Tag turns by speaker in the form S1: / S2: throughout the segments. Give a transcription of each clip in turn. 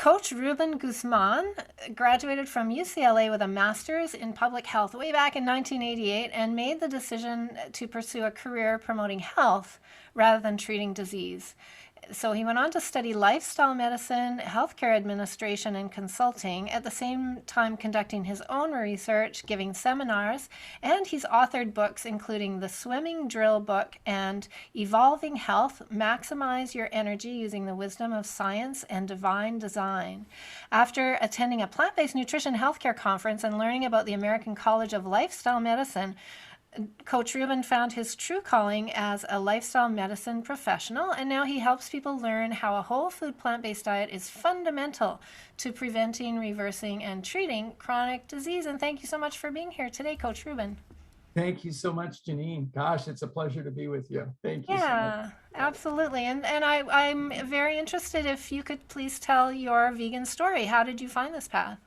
S1: Coach Ruben Guzman graduated from UCLA with a master's in public health way back in 1988 and made the decision to pursue a career promoting health rather than treating disease. So he went on to study lifestyle medicine, healthcare administration, and consulting, at the same time conducting his own research, giving seminars, and he's authored books including The Swimming Drill Book and Evolving Health, Maximize Your Energy Using the Wisdom of Science and Divine Design. After attending a plant-based nutrition healthcare conference and learning about the American College of Lifestyle Medicine, Coach Ruben found his true calling as a lifestyle medicine professional, and now he helps people learn how a whole food plant-based diet is fundamental to preventing, reversing, and treating chronic disease. And thank you so much for being here today, Coach Ruben.
S2: Thank you so much, Janine. Gosh, it's a pleasure to be with you. Thank you so much.
S1: Yeah, absolutely. And I'm very interested if you could please tell your vegan story. How did you find this path?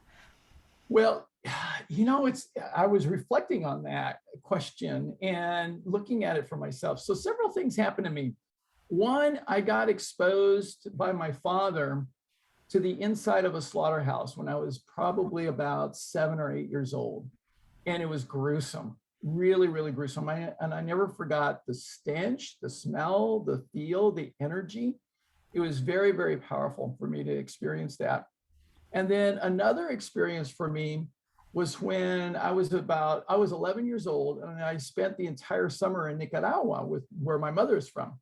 S2: Well, I was reflecting on that question and looking at it for myself. So several things happened to me. One, I got exposed by my father to the inside of a slaughterhouse when I was probably about 7 or 8 years old. And it was gruesome, really, really gruesome. And I never forgot the stench, the smell, the feel, the energy. It was very, very powerful for me to experience that. And then another experience for me was when I was 11 years old, and I spent the entire summer in Nicaragua, where my mother is from.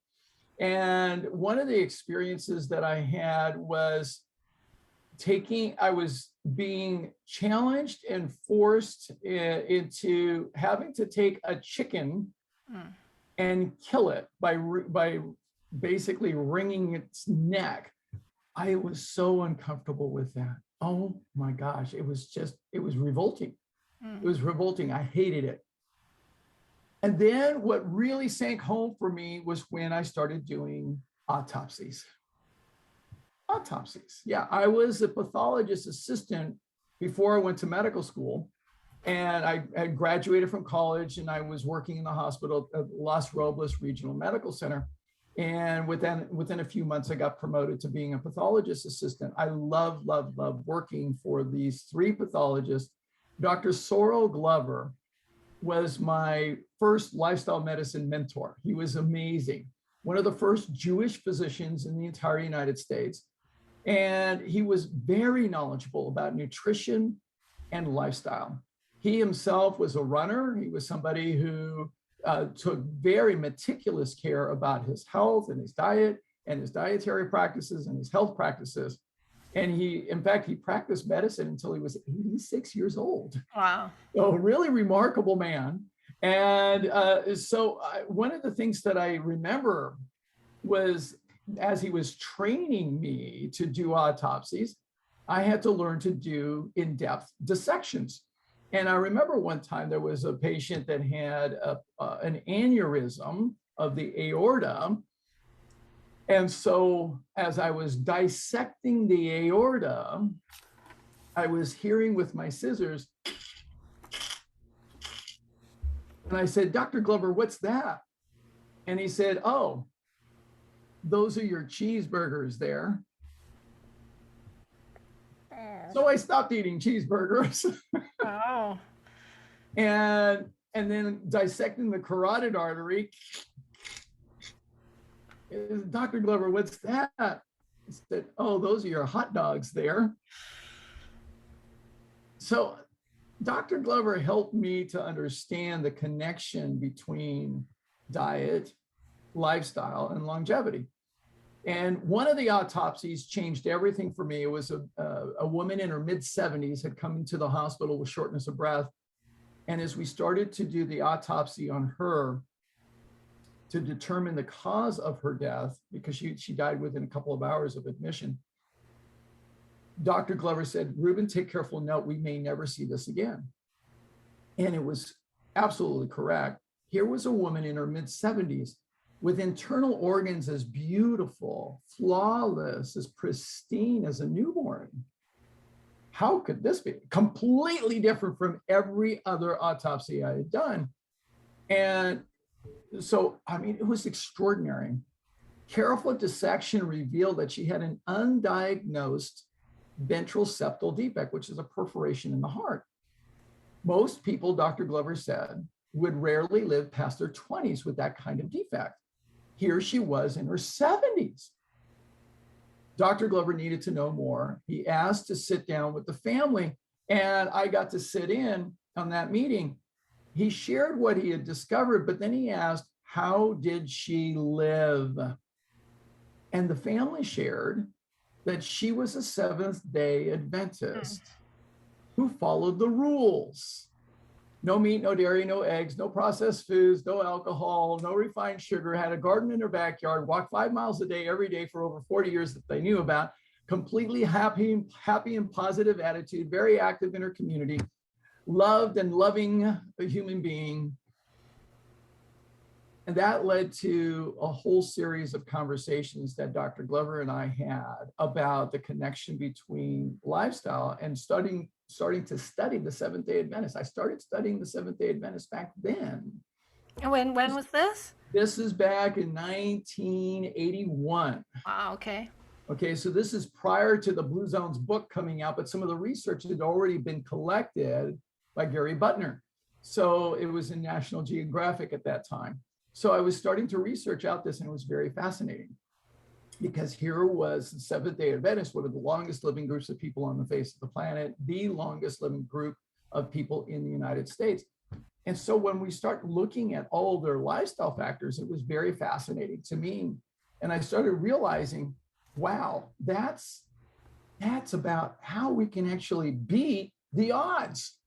S2: And one of the experiences that I had was I was being challenged and forced into having to take a chicken and kill it by basically wringing its neck. I was so uncomfortable with that. Oh my gosh, it was revolting. It was revolting. I hated it. And then what really sank home for me was when I started doing autopsies. Yeah, I was a pathologist assistant before I went to medical school. And I had graduated from college and I was working in the hospital at Los Robles Regional Medical Center. And within a few months, I got promoted to being a pathologist assistant. I love working for these 3 pathologists. Dr. Sorrel Glover was my first lifestyle medicine mentor. He was amazing. One of the first Jewish physicians in the entire United States. And he was very knowledgeable about nutrition and lifestyle. He himself was a runner. He was somebody who took very meticulous care about his health and his diet and his dietary practices and his health practices. And in fact, he practiced medicine until he was 86 years old.
S1: Wow.
S2: So a really remarkable man. And one of the things that I remember was as he was training me to do autopsies, I had to learn to do in-depth dissections. And I remember one time there was a patient that had an aneurysm of the aorta. And so as I was dissecting the aorta, I was hearing with my scissors. And I said, Dr. Glover, what's that? And he said, oh, those are your cheeseburgers there. So I stopped eating cheeseburgers.
S1: Oh.
S2: And then dissecting the carotid artery. Dr. Glover, what's that? I said, oh, those are your hot dogs there. So Dr. Glover helped me to understand the connection between diet, lifestyle, and longevity. And one of the autopsies changed everything for me. It was a woman in her mid-70s had come into the hospital with shortness of breath. And as we started to do the autopsy on her to determine the cause of her death, because she died within a couple of hours of admission, Dr. Glover said, Ruben, take careful note, we may never see this again. And it was absolutely correct. Here was a woman in her mid-70s with internal organs as beautiful, flawless, as pristine as a newborn. How could this be? Completely different from every other autopsy I had done. And so, I mean, it was extraordinary. Careful dissection revealed that she had an undiagnosed ventral septal defect, which is a perforation in the heart. Most people, Dr. Glover said, would rarely live past their 20s with that kind of defect. Here she was in her 70s. Dr. Glover needed to know more. He asked to sit down with the family, and I got to sit in on that meeting. He shared what he had discovered, but then he asked, how did she live? And the family shared that she was a Seventh-day Adventist who followed the rules. No meat, no dairy, no eggs, no processed foods, no alcohol, no refined sugar, had a garden in her backyard, walked 5 miles a day every day for over 40 years that they knew about, completely happy and positive attitude, very active in her community, loved and loving a human being. And that led to a whole series of conversations that Dr. Glover and I had about the connection between lifestyle and starting to study the Seventh-day Adventists. I started studying the Seventh-day Adventists back then.
S1: When was this?
S2: This is back in 1981.
S1: Wow, okay.
S2: Okay, so this is prior to the Blue Zones book coming out, but some of the research had already been collected by Gary Butner. So it was in National Geographic at that time. So I was starting to research out this, and it was very fascinating because here was the Seventh-day Adventists, one of the longest living groups of people on the face of the planet, the longest living group of people in the United States. And so when we start looking at all their lifestyle factors, it was very fascinating to me. And I started realizing, wow, that's about how we can actually beat the odds.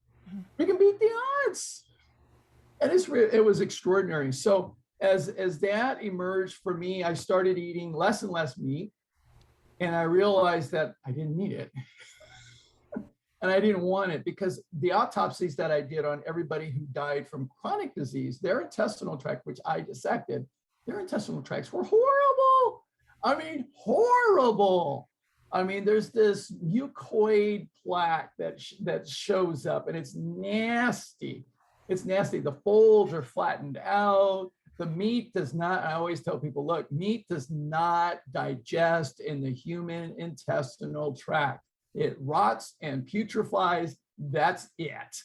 S2: We can beat the odds. And it was extraordinary. So as that emerged for me, I started eating less and less meat. And I realized that I didn't need it. And I didn't want it because the autopsies that I did on everybody who died from chronic disease, their intestinal tract, which I dissected, their intestinal tracts were horrible. I mean, horrible. I mean, there's this mucoid plaque that shows up, and it's nasty. It's nasty. The folds are flattened out. The meat does not, I always tell people, look, meat does not digest in the human intestinal tract. It rots and putrefies. That's it.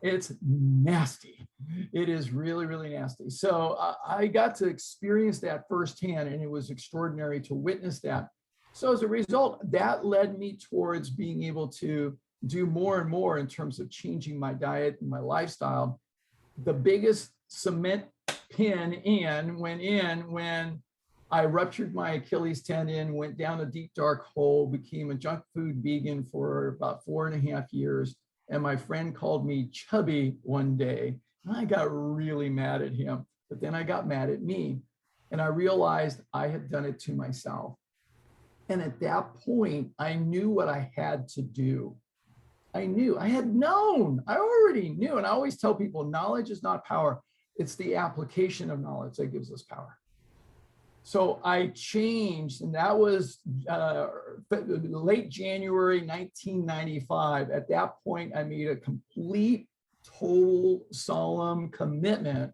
S2: It's nasty. It is really, really nasty. So I got to experience that firsthand, and it was extraordinary to witness that. So as a result, that led me towards being able to do more and more in terms of changing my diet and my lifestyle. The biggest cement pin went in when I ruptured my Achilles tendon, went down a deep, dark hole, became a junk food vegan for about 4.5 years. And my friend called me chubby one day. And I got really mad at him, but then I got mad at me. And I realized I had done it to myself. And at that point, I knew what I had to do. I already knew. And I always tell people, knowledge is not power. It's the application of knowledge that gives us power. So I changed, and that was late January 1995. At that point, I made a complete, total, solemn commitment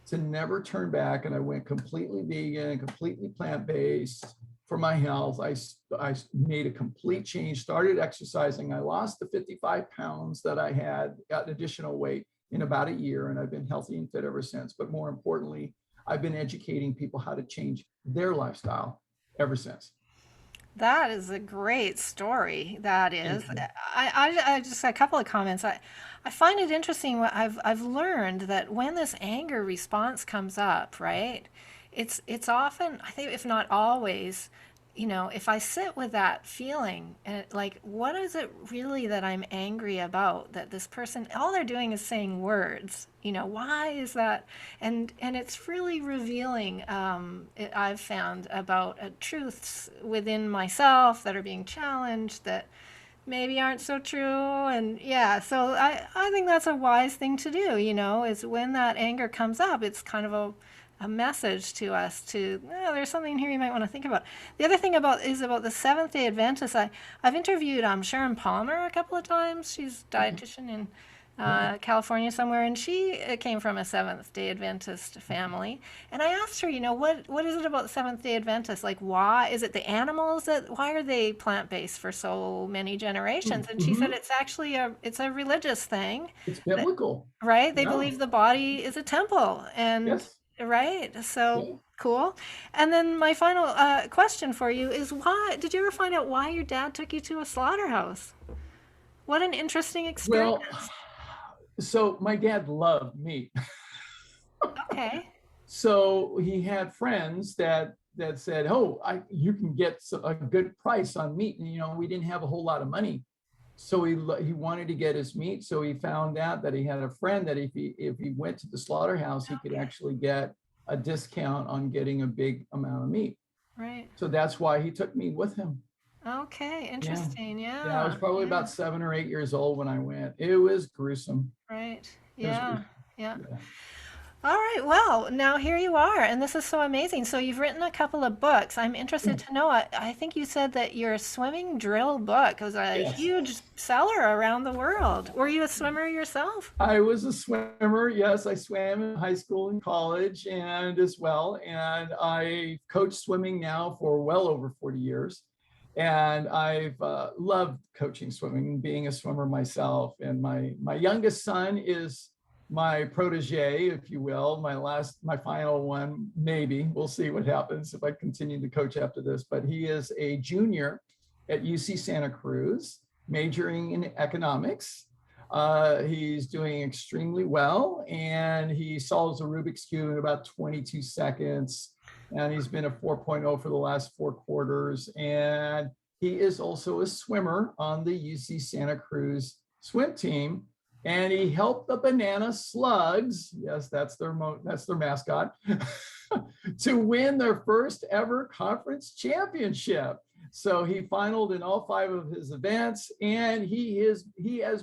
S2: to never turn back. And I went completely vegan, completely plant-based for my health. I made a complete change, started exercising. I lost the 55 pounds that I had, got additional weight in about a year, and I've been healthy and fit ever since. But more importantly, I've been educating people how to change their lifestyle ever since.
S1: That is a great story. That is. I just a couple of comments. I find it interesting. I've learned that when this anger response comes up, right? It's often, I think, if not always, if I sit with that feeling and like, what is it really that I'm angry about? That this person, all they're doing is saying words. Why is that? And it's really revealing. I've found about truths within myself that are being challenged that maybe aren't so true. And yeah, so I think that's a wise thing to do. Is when that anger comes up, it's kind of a message to us to, there's something here you might want to think about. The other thing about the Seventh-day Adventists. I've interviewed Sharon Palmer a couple of times. She's a dietitian in
S2: Yeah.
S1: California somewhere, and she came from a Seventh-day Adventist family. And I asked her, what is it about Seventh-day Adventists? Like, why is it the animals why are they plant-based for so many generations? And she said
S2: Mhm.
S1: it's actually it's a religious thing,
S2: It's
S1: that,
S2: biblical.
S1: right? They
S2: Yeah.
S1: believe the body is a temple, and
S2: Yes.
S1: right. So
S2: Yeah.
S1: cool. And then my final question for you is, why did you ever find out why your dad took you to a slaughterhouse? What an interesting
S2: Well,
S1: experience.
S2: so my dad loved meat.
S1: Okay.
S2: So he had friends that said, "Oh, you can get a good price on meat." And we didn't have a whole lot of money, so he wanted to get his meat. So he found out that he had a friend that if he went to the slaughterhouse, he could
S1: Okay.
S2: actually get a discount on getting a big amount of meat.
S1: Right.
S2: So that's why he took me with him.
S1: Okay.
S2: Yeah,
S1: Interesting.
S2: yeah. I was
S1: Yeah.
S2: probably
S1: Yeah.
S2: about 7 or 8 years old when I went. It was gruesome.
S1: Right.
S2: It was
S1: Yeah.
S2: gruesome.
S1: Yeah.
S2: Yeah.
S1: All right. Well, now here you are, and this is so amazing. So you've written a couple of books. I'm interested to know. I think you said that your swimming drill book was a
S2: Yes.
S1: huge seller around the world. Were you a swimmer yourself?
S2: I was a swimmer. Yes, I swam in high school and college and as well. And I coach swimming now for well over 40 years. And I've loved coaching swimming and being a swimmer myself. And my youngest son is my protege, if you will. My final one, maybe. We'll see what happens if I continue to coach after this. But he is a junior at UC Santa Cruz, majoring in economics. He's doing extremely well, and he solves a Rubik's Cube in about 22 seconds. And he's been a 4.0 for the last 4 quarters. And he is also a swimmer on the UC Santa Cruz swim team. And he helped the Banana Slugs, yes, that's their mascot, to win their first ever conference championship. So he finaled in all 5 of his events, and he has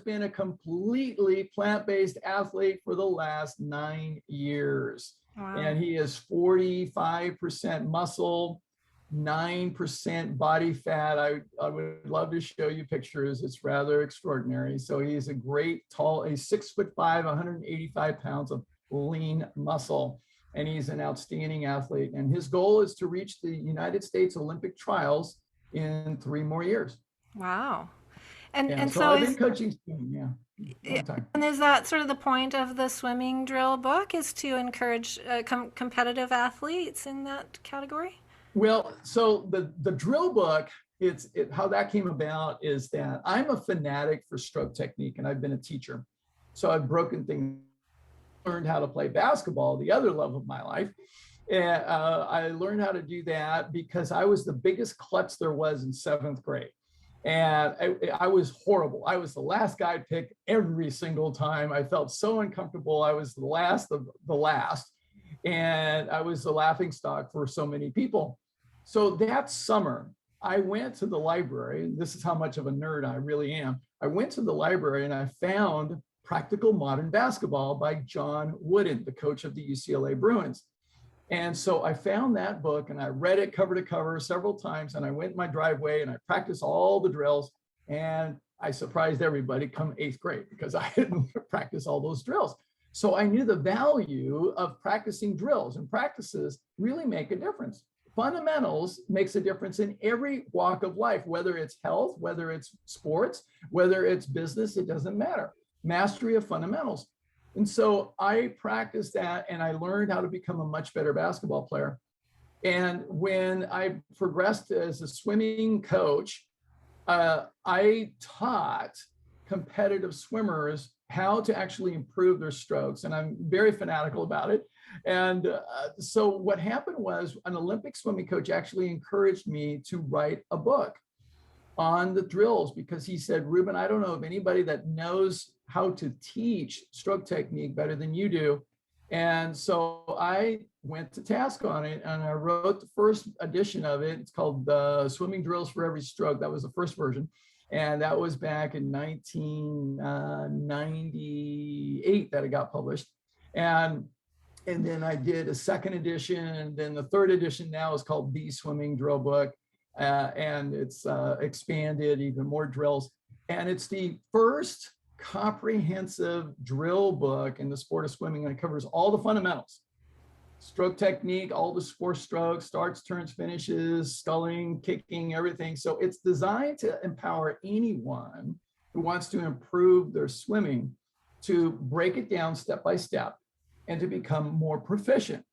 S2: been a completely plant-based athlete for the last 9 years.
S1: Wow.
S2: And he is 45% muscle, 9% body fat. I would love to show you pictures. It's rather extraordinary. So he's a great he's 6'5", 185 pounds of lean muscle. And he's an outstanding athlete. And his goal is to reach the United States Olympic trials in 3 more years.
S1: Wow. And
S2: Yeah.
S1: and
S2: So
S1: so
S2: I've been
S1: is
S2: coaching swimming, yeah, a long time.
S1: and is that sort of the point of the swimming drill book, is to encourage competitive athletes in that category?
S2: Well, so the drill book, how that came about is that I'm a fanatic for stroke technique, and I've been a teacher. So I've broken things, learned how to play basketball, the other love of my life. And I learned how to do that because I was the biggest klutz there was in 7th grade. And I was horrible. I was the last guy picked every single time. I felt so uncomfortable. I was the last of the last. And I was the laughing stock for so many people. So that summer, I went to the library. This is how much of a nerd I really am. I went to the library and I found Practical Modern Basketball by John Wooden, the coach of the UCLA Bruins. And so I found that book and I read it cover to cover several times. And I went in my driveway and I practiced all the drills. And I surprised everybody come 8th grade because I didn't practice all those drills. So I knew the value of practicing drills, and practices really make a difference. Fundamentals makes a difference in every walk of life, whether it's health, whether it's sports, whether it's business, it doesn't matter. Mastery of fundamentals. And so I practiced that and I learned how to become a much better basketball player. And when I progressed as a swimming coach, I taught competitive swimmers how to actually improve their strokes. And I'm very fanatical about it. And so what happened was an Olympic swimming coach actually encouraged me to write a book on the drills because he said, Ruben, I don't know of anybody that knows how to teach stroke technique better than you do. And so I went to task on it and I wrote the first edition of it. It's called the Swimming Drills for Every Stroke. That was the first version. And that was back in 1998 that it got published. And then I did a second edition. And then the third edition now is called The Swimming Drill Book. And it's expanded even more drills. And it's the first comprehensive drill book in the sport of swimming, and it covers all the fundamentals: stroke technique, all the four strokes, starts, turns, finishes, sculling, kicking, everything. So it's designed to empower anyone who wants to improve their swimming to break it down step by step and to become more proficient.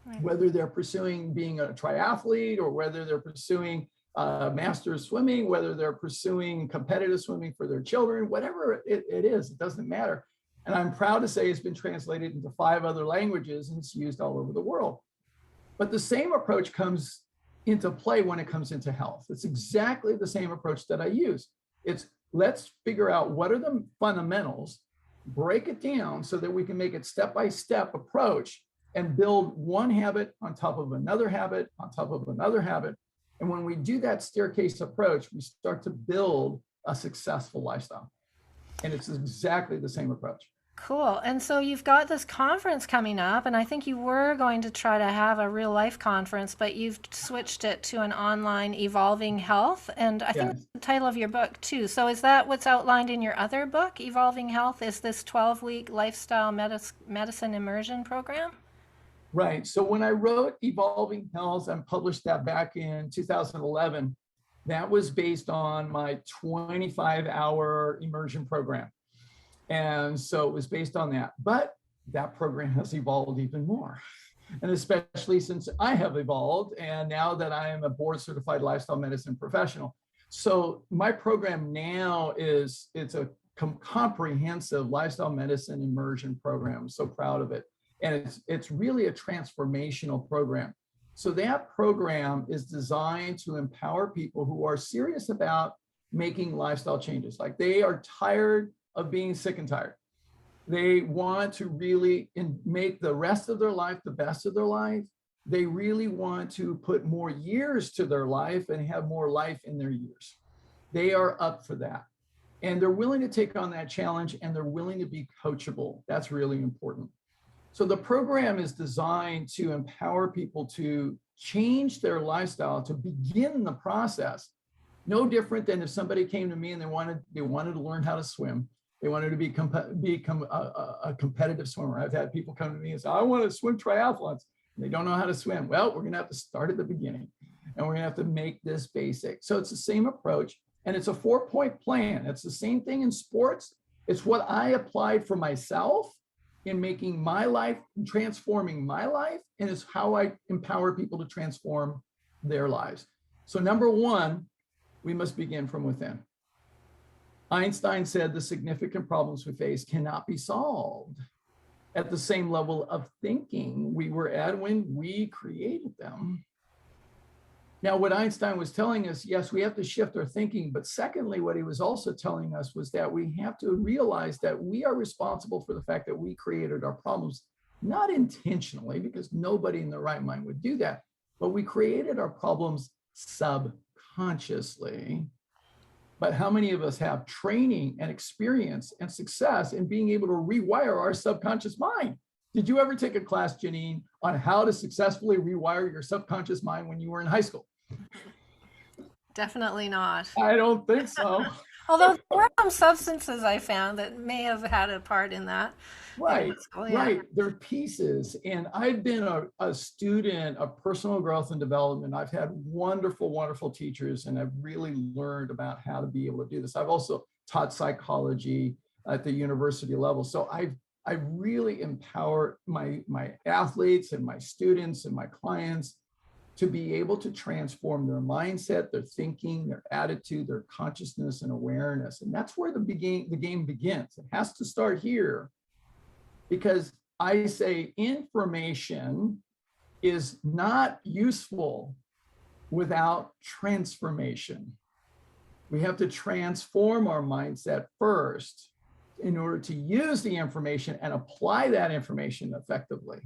S2: Right. Whether they're pursuing being a triathlete, or whether they're pursuing master's swimming, whether they're pursuing competitive swimming for their children, whatever it is, it doesn't matter. And I'm proud to say it's been translated into 5 other languages and it's used all over the world. But the same approach comes into play when it comes into health. It's exactly the same approach that I use. It's let's figure out what are the fundamentals, break it down so that we can make it step-by-step approach and build one habit on top of another habit on top of another habit. And when we do that staircase approach, we start to build a successful lifestyle. And it's exactly the same approach.
S1: Cool. And so you've got this conference coming up, and I think you were going to try to have a real life conference, but you've switched it to an online Evolving Health. And I think that's the title of your book too. So is that what's outlined in your other book, Evolving Health? Is this 12-week lifestyle medicine immersion program?
S2: Right. So when I wrote Evolving Health and published that back in 2011, that was based on my 25-hour immersion program. And so it was based on that. But that program has evolved even more. And especially since I have evolved, and now that I am a board certified lifestyle medicine professional. So my program now it's a comprehensive lifestyle medicine immersion program. I'm so proud of it. And it's really a transformational program. So that program is designed to empower people who are serious about making lifestyle changes. Like they are tired of being sick and tired. They want to really make the rest of their life the best of their life. They really want to put more years to their life and have more life in their years. They are up for that. And they're willing to take on that challenge, and they're willing to be coachable. That's really important. So the program is designed to empower people to change their lifestyle, to begin the process. No different than if somebody came to me and they wanted to learn how to swim. They wanted to become a competitive swimmer. I've had people come to me and say, I want to swim triathlons. And they don't know how to swim. Well, we're going to have to start at the beginning, and we're going to have to make this basic. So it's the same approach, and it's a 4-point plan. It's the same thing in sports. It's what I applied for myself in making my life, transforming my life, and it's how I empower people to transform their lives. So number 1, we must begin from within. Einstein said the significant problems we face cannot be solved at the same level of thinking we were at when we created them. Now, what Einstein was telling us, yes, we have to shift our thinking, but secondly, what he was also telling us was that we have to realize that we are responsible for the fact that we created our problems, not intentionally, because nobody in their right mind would do that, but we created our problems subconsciously. But how many of us have training and experience and success in being able to rewire our subconscious mind? Did you ever take a class, Janine, on how to successfully rewire your subconscious mind when you were in high school?
S1: Definitely not.
S2: I don't think so.
S1: Although there were some substances I found that may have had a part in that.
S2: Right, right. They're pieces. And I've been a student of personal growth and development. I've had wonderful, wonderful teachers, and I've really learned about how to be able to do this. I've also taught psychology at the university level. So I really empower my athletes and my students and my clients to be able to transform their mindset, their thinking, their attitude, their consciousness and awareness. And that's where the game begins. It has to start here, because I say information is not useful without transformation. We have to transform our mindset first in order to use the information and apply that information effectively.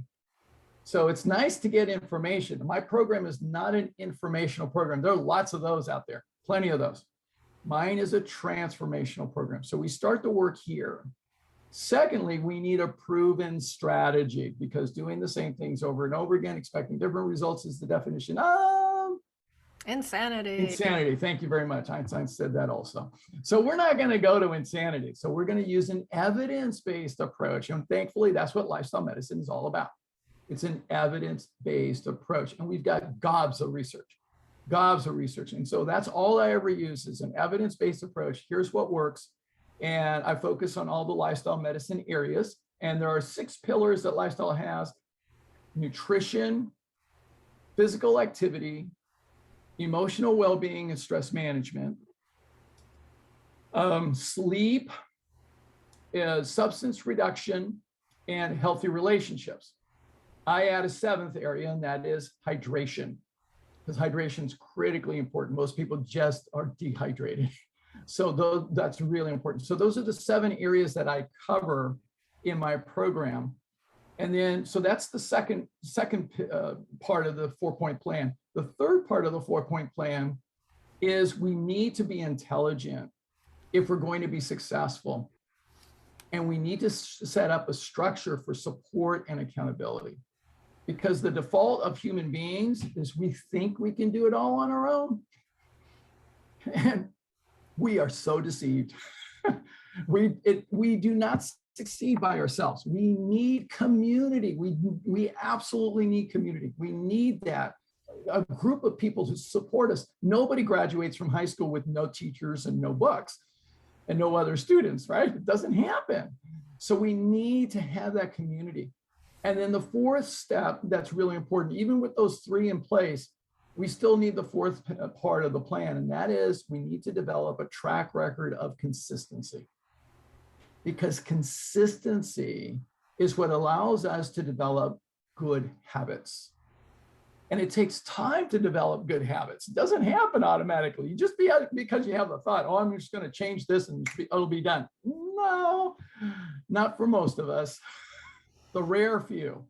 S2: So it's nice to get information. My program is not an informational program. There are lots of those out there, plenty of those. Mine is a transformational program. So we start the work here. Secondly, we need a proven strategy, because doing the same things over and over again, expecting different results, is the definition of
S1: Insanity.
S2: Insanity. Thank you very much. Einstein said that also. So we're not going to go to insanity. So we're going to use an evidence-based approach. And thankfully, that's what lifestyle medicine is all about. It's an evidence-based approach. And we've got gobs of research. And so that's all I ever use is an evidence-based approach. Here's what works. And I focus on all the lifestyle medicine areas. And there are 6 pillars that lifestyle has: nutrition, physical activity, emotional well-being and stress management, sleep, substance reduction, and healthy relationships. I add a 7th area, and that is hydration, because hydration is critically important. Most people just are dehydrated. So that's really important. So those are the 7 areas that I cover in my program. And then, so that's the second part of the 4-point plan. The third part of the 4-point plan is we need to be intelligent if we're going to be successful. And we need to set up a structure for support and accountability. Because the default of human beings is we think we can do it all on our own. And we are so deceived. We do not succeed by ourselves. We need community. We absolutely need community. We need that, a group of people to support us. Nobody graduates from high school with no teachers and no books and no other students, right? It doesn't happen. So we need to have that community. And then the 4th step that's really important, even with those 3 in place, we still need the 4th part of the plan. And that is we need to develop a track record of consistency. Because consistency is what allows us to develop good habits. And it takes time to develop good habits. It doesn't happen automatically. You just because you have a thought, oh, I'm just going to change this and it'll be done. No, not for most of us. The rare few.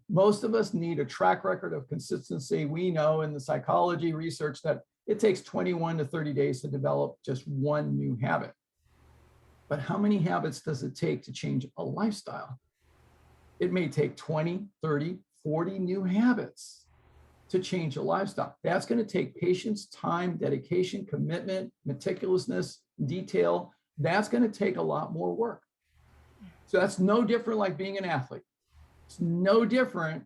S2: Most of us need a track record of consistency. We know in the psychology research that it takes 21 to 30 days to develop just one new habit. But how many habits does it take to change a lifestyle? It may take 20, 30, 40 new habits to change a lifestyle. That's going to take patience, time, dedication, commitment, meticulousness, detail. That's going to take a lot more work. So that's no different like being an athlete. It's no different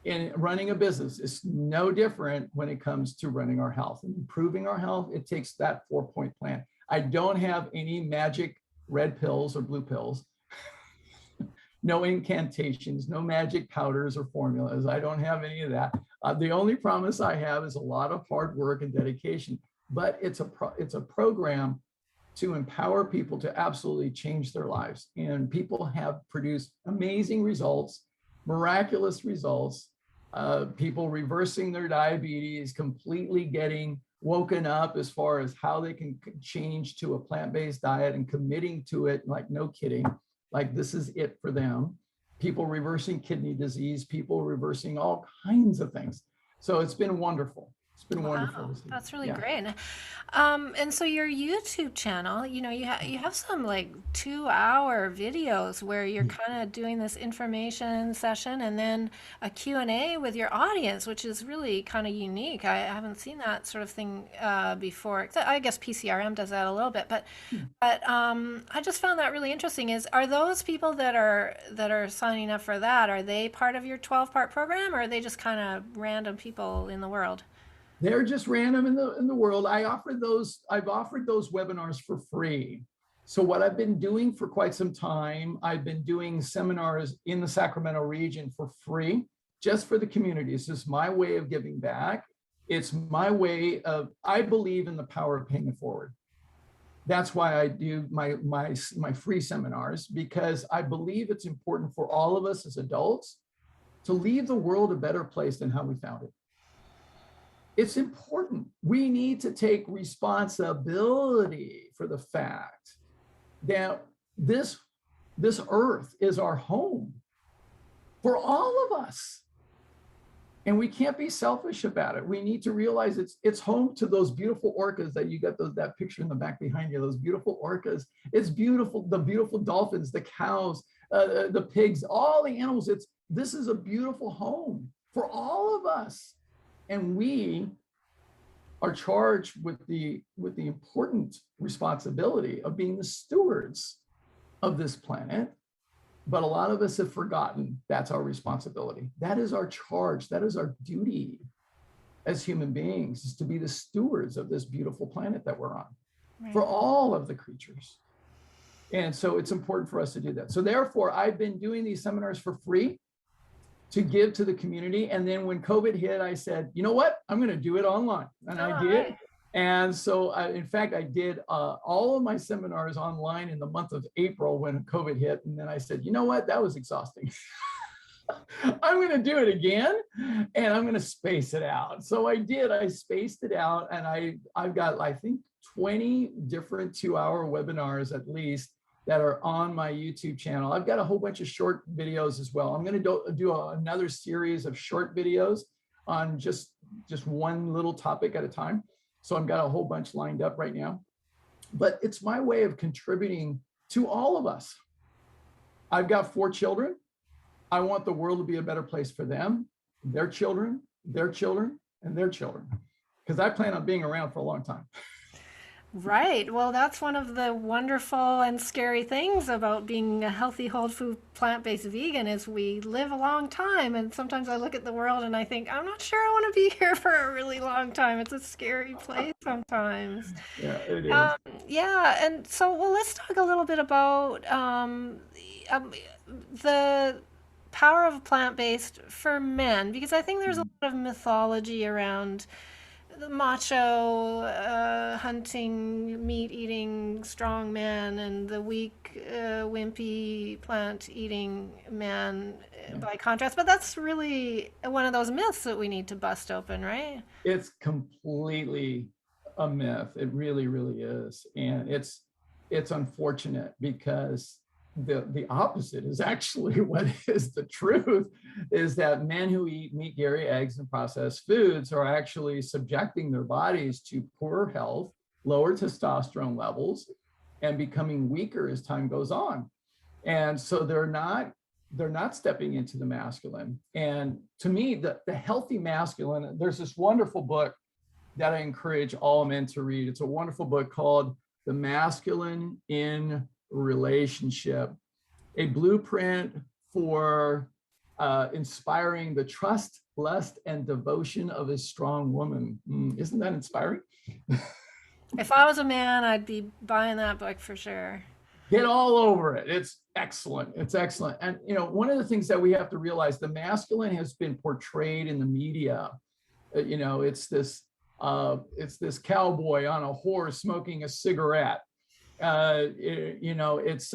S2: in running a business. It's no different when it comes to running our health and improving our health. It takes that 4-point plan. I don't have any magic red pills or blue pills, no incantations, no magic powders or formulas. I don't have any of that. The only promise I have is a lot of hard work and dedication, but it's a program to empower people to absolutely change their lives. And people have produced amazing results, miraculous results, people reversing their diabetes, completely getting woken up as far as how they can change to a plant-based diet and committing to it, like no kidding, like this is it for them. People reversing kidney disease, people reversing all kinds of things. So it's been wonderful. It's been wonderful.
S1: That's really great. And so your YouTube channel, you have some like 2-hour videos where you're kind of doing this information session and then a Q&A with your audience, which is really kind of unique. I haven't seen that sort of thing before. I guess PCRM does that a little bit, but I just found that really interesting. Are those people that are signing up for that, are they part of your 12-part program, or are they just kind of random people in the world?
S2: They're just random in the world. I've offered those webinars for free. So what I've been doing for quite some time, I've been doing seminars in the Sacramento region for free, just for the community. It's just my way of giving back. It's my way of, I believe in the power of paying it forward. That's why I do my free seminars, because I believe it's important for all of us as adults to leave the world a better place than how we found it. It's important. We need to take responsibility for the fact that this earth is our home for all of us. And we can't be selfish about it. We need to realize it's home to those beautiful orcas that you got that picture in the back behind you, those beautiful orcas. It's beautiful, the beautiful dolphins, the cows, the pigs, all the animals. This is a beautiful home for all of us. And we are charged with the important responsibility of being the stewards of this planet. But a lot of us have forgotten that's our responsibility. That is our charge. That is our duty as human beings, is to be the stewards of this beautiful planet that we're on, for
S1: Right.
S2: all of the creatures. And so it's important for us to do that. So therefore, I've been doing these seminars for free to give to the community. And then when COVID hit, I said, you know what? I'm going to do it online. And I
S1: All
S2: did.
S1: right.
S2: And so, in fact, I did all of my seminars online in the month of April when COVID hit. And then I said, you know what? That was exhausting. I'm going to do it again, and I'm going to space it out. So I did. I spaced it out, and I've got, I think, 20 different 2-hour webinars at least that are on my YouTube channel. I've got a whole bunch of short videos as well. I'm going to do another series of short videos on just one little topic at a time. So I've got a whole bunch lined up right now. But it's my way of contributing to all of us. I've got 4 children. I want the world to be a better place for them, their children, their children, and their children, because I plan on being around for a long time.
S1: Right. Well, that's one of the wonderful and scary things about being a healthy, whole food, plant-based vegan is we live a long time. And sometimes I look at the world and I think, I'm not sure I want to be here for a really long time. It's a scary place sometimes.
S2: Yeah, it
S1: Um,
S2: is.
S1: yeah. And so, well, let's talk a little bit about the power of plant-based for men, because I think there's a lot of mythology around the macho, hunting, meat eating strong man and the weak, wimpy, plant eating man
S2: Yeah.
S1: by contrast. But that's really one of those myths that we need to bust open, right?
S2: It's completely a myth. It really, really is. And it's unfortunate because the opposite is actually what is the truth, is that men who eat meat, dairy, eggs, and processed foods are actually subjecting their bodies to poor health, lower testosterone levels, and becoming weaker as time goes on. And so they're not stepping into the masculine. And to me, the healthy masculine, there's this wonderful book that I encourage all men to read. It's a wonderful book called The Masculine in Relationship, a blueprint for inspiring the trust, lust, and devotion of a strong woman. Isn't that inspiring?
S1: If I was a man, I'd be buying that book for sure.
S2: Get all over it. It's excellent. It's excellent. And one of the things that we have to realize, the masculine has been portrayed in the media. It's this cowboy on a horse smoking a cigarette. It's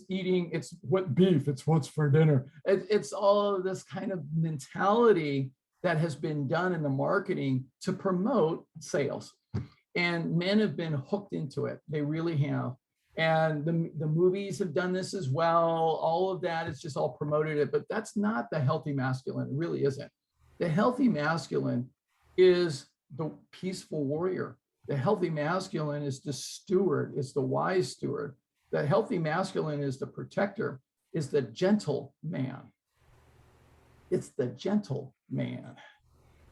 S2: eating, it's what beef, it's what's for dinner. It's all of this kind of mentality that has been done in the marketing to promote sales. And men have been hooked into it. They really have. And the movies have done this as well. All of that is just all promoted it, but that's not the healthy masculine. It really isn't. The healthy masculine is the peaceful warrior. The healthy masculine is the steward, is the wise steward. The healthy masculine is the protector, is the gentle man. It's the gentle man.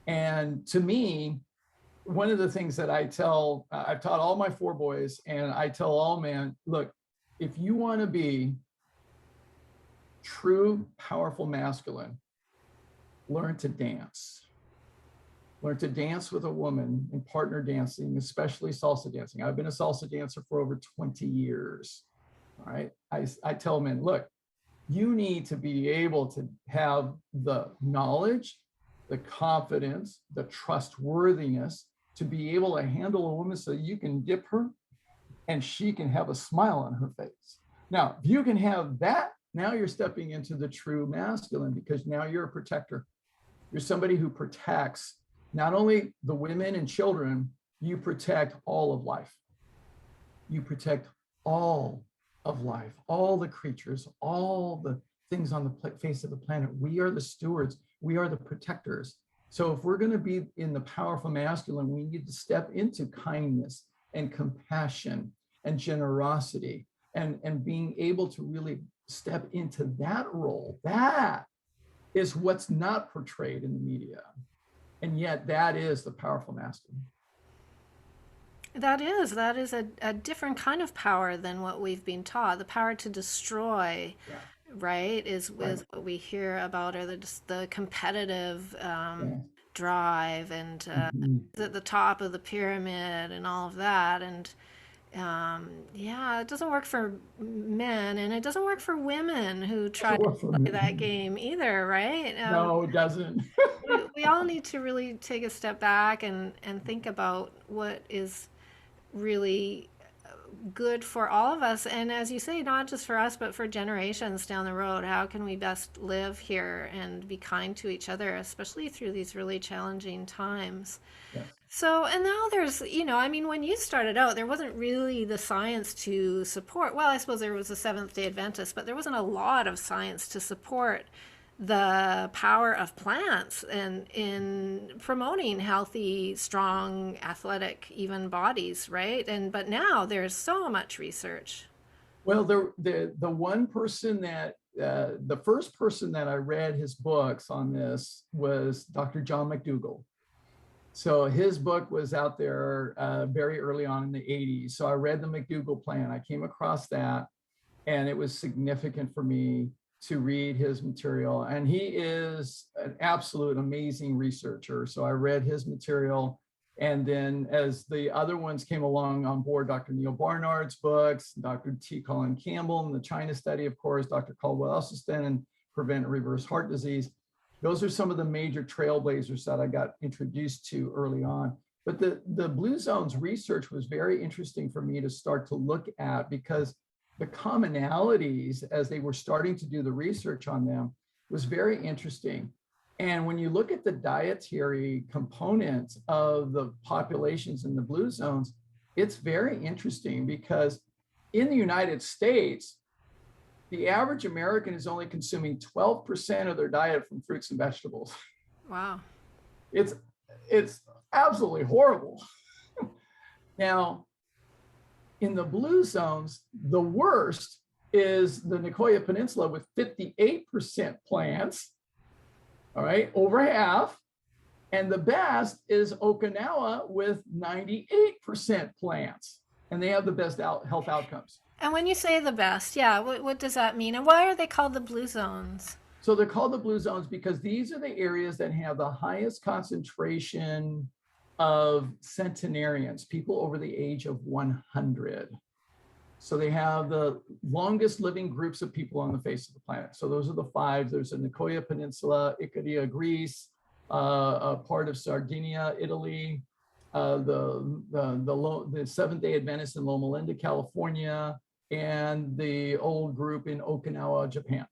S2: And to me, one of the things that I've taught all my 4 boys, and I tell all men, look, if you want to be true, powerful masculine, learn to dance. Learn to dance with a woman and partner dancing, especially salsa dancing. I've been a salsa dancer for over 20 years. All right. I tell men, look, you need to be able to have the knowledge, the confidence, the trustworthiness to be able to handle a woman so you can dip her and she can have a smile on her face. Now, if you can have that, now you're stepping into the true masculine, because now you're a protector. You're somebody who protects not only the women and children, you protect all of life. You protect all of life, all the creatures, all the things on the face of the planet. We are the stewards. We are the protectors. So if we're going to be in the powerful masculine, we need to step into kindness and compassion and generosity and being able to really step into that role. That is what's not portrayed in the media. And yet that is the powerful master.
S1: That is a different kind of power than what we've been taught. The power to destroy,
S2: Yeah.
S1: right,
S2: Right.
S1: is what we hear about, or the competitive
S2: Yeah.
S1: drive, and
S2: Mhm.
S1: is at the top of the pyramid and all of that. And yeah, it doesn't work for men, and it doesn't work for women who try
S2: Doesn't
S1: to
S2: work for
S1: play that
S2: me.
S1: game either, right?
S2: No, it doesn't.
S1: We all need to really take a step back and think about what is really good for all of us. And as you say, not just for us, but for generations down the road. How can we best live here and be kind to each other, especially through these really challenging times?
S2: Yes.
S1: So, and now there's, I mean, when you started out, there wasn't really the science to support. Well, I suppose there was a Seventh day Adventist, but there wasn't a lot of science to support the power of plants and in promoting healthy, strong, athletic, even bodies, right? And but now there's so much research.
S2: Well, the one person that the first person that I read his books on this was Dr. John McDougall. So his book was out there very early on in the 80s. So I read the McDougall plan. I came across that, and it was significant for me to read his material. And he is an absolute amazing researcher. So I read his material. And then as the other ones came along on board, Dr. Neil Barnard's books, Dr. T. Colin Campbell and the China study, of course, Dr. Caldwell Esselstyn and Prevent and Reverse Heart Disease. Those are some of the major trailblazers that I got introduced to early on. But the Blue Zones research was very interesting for me to start to look at, because the commonalities as they were starting to do the research on them was very interesting. And when you look at the dietary components of the populations in the Blue Zones, it's very interesting, because in the United States, the average American is only consuming 12% of their diet from fruits and vegetables.
S1: Wow.
S2: It's absolutely horrible. Now, in the Blue Zones, the worst is the Nicoya Peninsula with 58% plants, all right, over half. And the best is Okinawa with 98% plants, and they have the best health outcomes.
S1: And when you say the best, yeah, what does that mean? And why are they called the blue zones?
S2: So they're called the Blue Zones because these are the areas that have the highest concentration of centenarians, people over the age of 100. So they have the longest living groups of people on the face of the planet. So those are the five. There's the Nicoya Peninsula, Icaria, Greece, a part of Sardinia, Italy, the Seventh Day Adventists in Loma Linda, California, and the old group in Okinawa, Japan.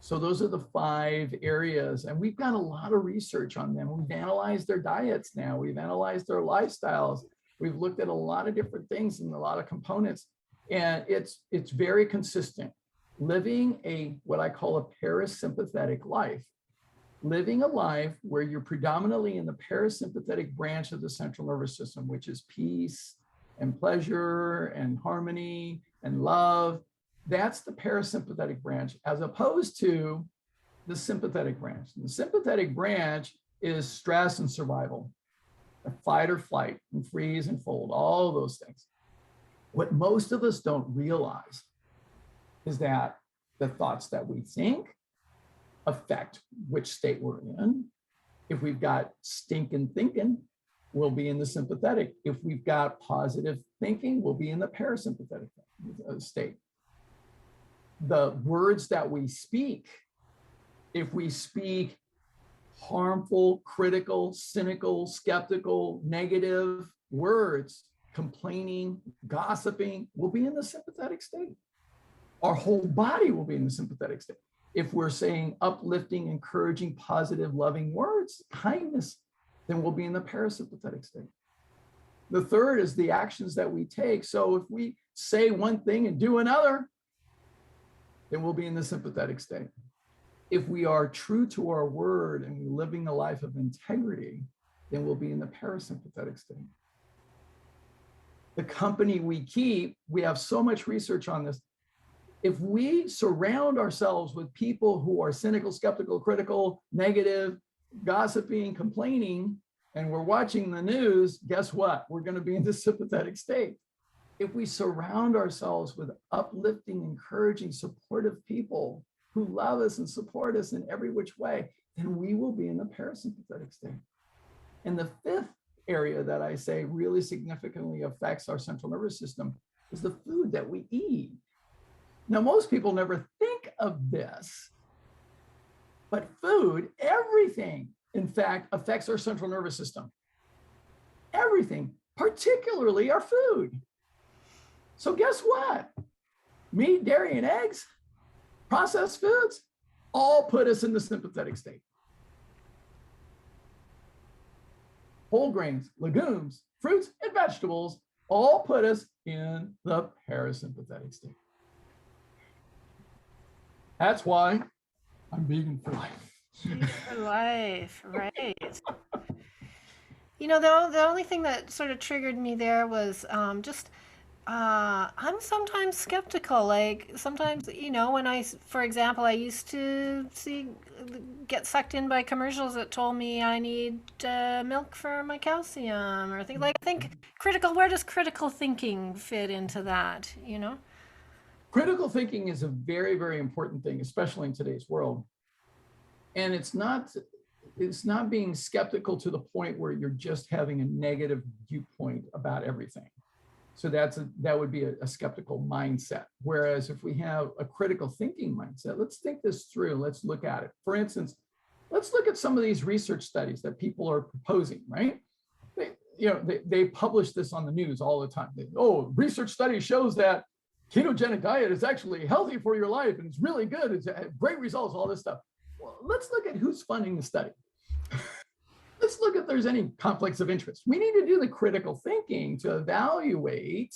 S2: So those are the five areas, and we've got a lot of research on them. We've analyzed their diets now. We've analyzed their lifestyles. We've looked at a lot of different things and a lot of components, and it's very consistent. Living what I call a parasympathetic life, living a life where you're predominantly in the parasympathetic branch of the central nervous system, which is peace and pleasure and harmony and love. That's the parasympathetic branch, as opposed to the sympathetic branch. And the sympathetic branch is stress and survival, fight or flight, and freeze and fold, all those things. What most of us don't realize is that the thoughts that we think affect which state we're in. If we've got stinking thinking, we'll be in the sympathetic. If we've got positive thinking, we'll be in the parasympathetic state. The words that we speak, if we speak harmful, critical, cynical, skeptical, negative words, complaining, gossiping, we'll be in the sympathetic state. Our whole body will be in the sympathetic state. If we're saying uplifting, encouraging, positive, loving words, kindness, then we'll be in the parasympathetic state. The third is the actions that we take. So if we say one thing and do another, then we'll be in the sympathetic state. If we are true to our word and we're living a life of integrity, then we'll be in the parasympathetic state. The company we keep, we have so much research on this. If we surround ourselves with people who are cynical, skeptical, critical, negative, gossiping, complaining, and we're watching the news, guess what? We're going to be in the sympathetic state. If we surround ourselves with uplifting, encouraging, supportive people who love us and support us in every which way, then we will be in the parasympathetic state. And the fifth area that I say really significantly affects our central nervous system is the food that we eat. Now, most people never think of this, but food, everything, in fact, affects our central nervous system. Everything, particularly our food. So guess what? Meat, dairy, and eggs, processed foods, all put us in the sympathetic state. Whole grains, legumes, fruits, and vegetables all put us in the parasympathetic state. That's why I'm vegan for life.
S1: Vegan for life, right? You know, the only thing that sort of triggered me there was I'm sometimes skeptical. Like sometimes, you know, when for example, I used to get sucked in by commercials that told me I need milk for my calcium or things like. I think where does critical thinking fit into that? You know?
S2: Critical thinking is a very, very important thing, especially in today's world. And it's not being skeptical to the point where you're just having a negative viewpoint about everything. So that would be a skeptical mindset. Whereas if we have a critical thinking mindset, let's think this through. Let's look at it. For instance, let's look at some of these research studies that people are proposing, right? They publish this on the news all the time. Research study shows that ketogenic diet is actually healthy for your life and it's really good. It's great results, all this stuff. Well, let's look at who's funding the study. Let's look if there's any conflicts of interest. We need to do the critical thinking to evaluate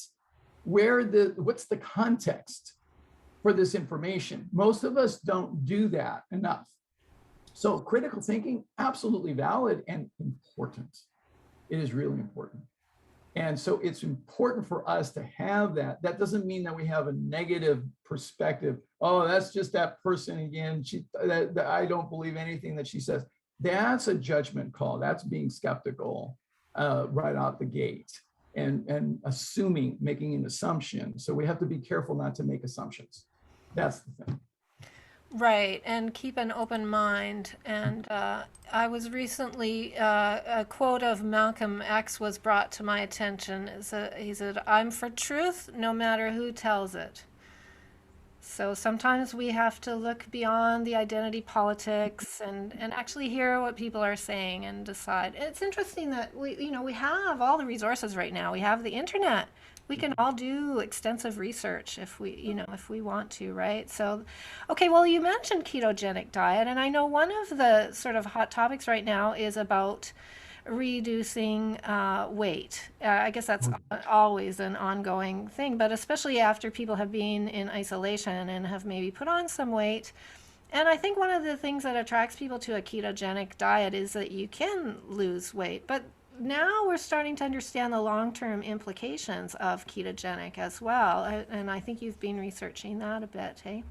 S2: what's the context for this information. Most of us don't do that enough. So critical thinking, absolutely valid and important. It is really important. And so it's important for us to have that. That doesn't mean that we have a negative perspective. Oh, that's just that person again. I don't believe anything that she says. That's a judgment call. That's being skeptical right out the gate and making an assumption. So we have to be careful not to make assumptions. That's the thing.
S1: Right, and keep an open mind. And I was recently, a quote of Malcolm X was brought to my attention. He said, "I'm for truth no matter who tells it." So sometimes we have to look beyond the identity politics and actually hear what people are saying and decide. It's interesting that we have all the resources right now. We have the internet. We can all do extensive research if we want to, right? So, okay, well, you mentioned ketogenic diet, and I know one of the sort of hot topics right now is about reducing weight. I guess that's always an ongoing thing, but especially after people have been in isolation and have maybe put on some weight. And I think one of the things that attracts people to a ketogenic diet is that you can lose weight. But now we're starting to understand the long-term implications of ketogenic as well. And I think you've been researching that a bit, hey?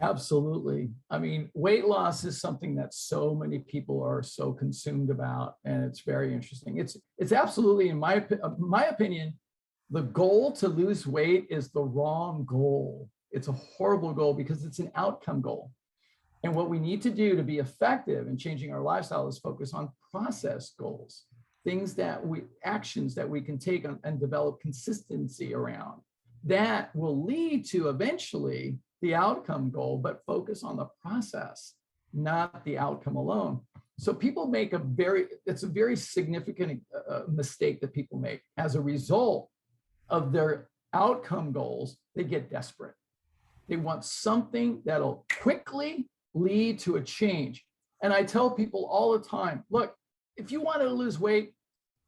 S2: Absolutely. I mean, weight loss is something that so many people are so consumed about, and it's very interesting. It's absolutely, in my opinion, the goal to lose weight is the wrong goal. It's a horrible goal because it's an outcome goal. And what we need to do to be effective in changing our lifestyle is focus on process goals, actions that we can take and develop consistency around. That will lead to eventually the outcome goal, but focus on the process, not the outcome alone. So people make it's a very significant mistake that people make. As a result of their outcome goals, they get desperate. They want something that'll quickly lead to a change. And I tell people all the time, look, if you want to lose weight,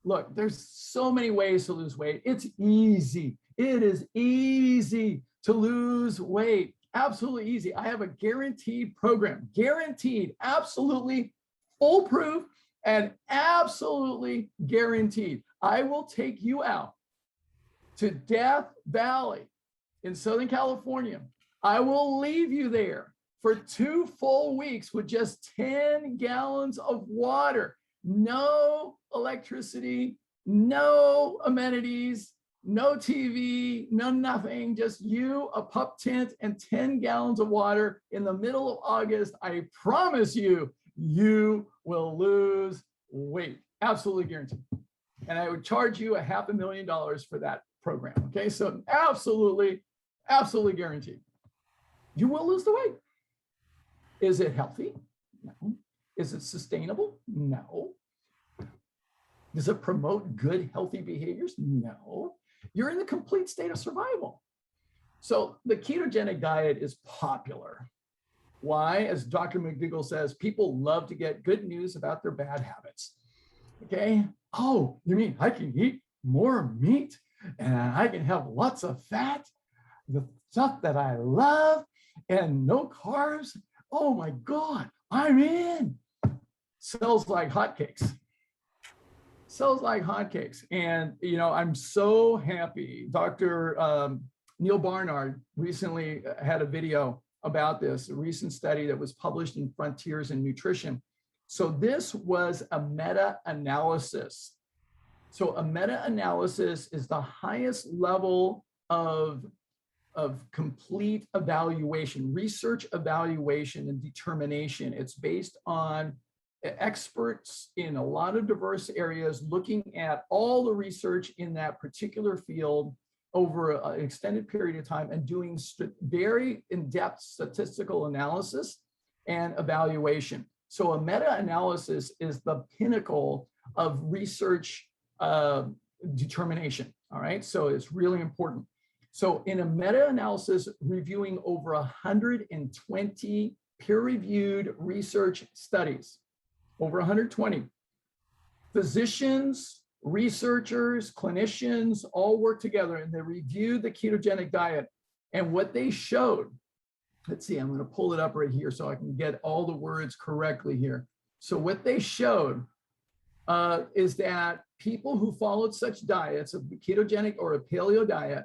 S2: look, there's so many ways to lose weight. It's easy. It is easy to lose weight. Absolutely easy. I have a guaranteed program, guaranteed, absolutely foolproof and absolutely guaranteed. I will take you out to Death Valley in Southern California. I will leave you there for 2 full weeks with just 10 gallons of water. No electricity, no amenities, no TV, no nothing, just you, a pup tent, and 10 gallons of water in the middle of August. I promise you, you will lose weight. Absolutely guaranteed. And I would charge you $500,000 for that program. Okay, so absolutely, absolutely guaranteed. You will lose the weight. Is it healthy? No. Is it sustainable? No. Does it promote good, healthy behaviors? No. You're in the complete state of survival. So the ketogenic diet is popular. Why? As Dr. McDougall says, people love to get good news about their bad habits. Okay. Oh, you mean I can eat more meat and I can have lots of fat, the stuff that I love, and no carbs? Oh my God, I'm in. Sells like hotcakes. Sells like hotcakes. And, you know, I'm so happy. Dr. Neil Barnard recently had a video about this, a recent study that was published in Frontiers in Nutrition. So this was a meta-analysis. So a meta-analysis is the highest level of complete evaluation, research evaluation and determination. It's based on experts in a lot of diverse areas looking at all the research in that particular field over an extended period of time and doing very in-depth statistical analysis and evaluation. So a meta-analysis is the pinnacle of research determination, all right? So it's really important. So in a meta-analysis reviewing over 120 peer-reviewed research studies, over 120, physicians, researchers, clinicians all work together and they reviewed the ketogenic diet. And what they showed, let's see, I'm going to pull it up right here so I can get all the words correctly here. So what they showed is that people who followed such diets, a ketogenic or a paleo diet,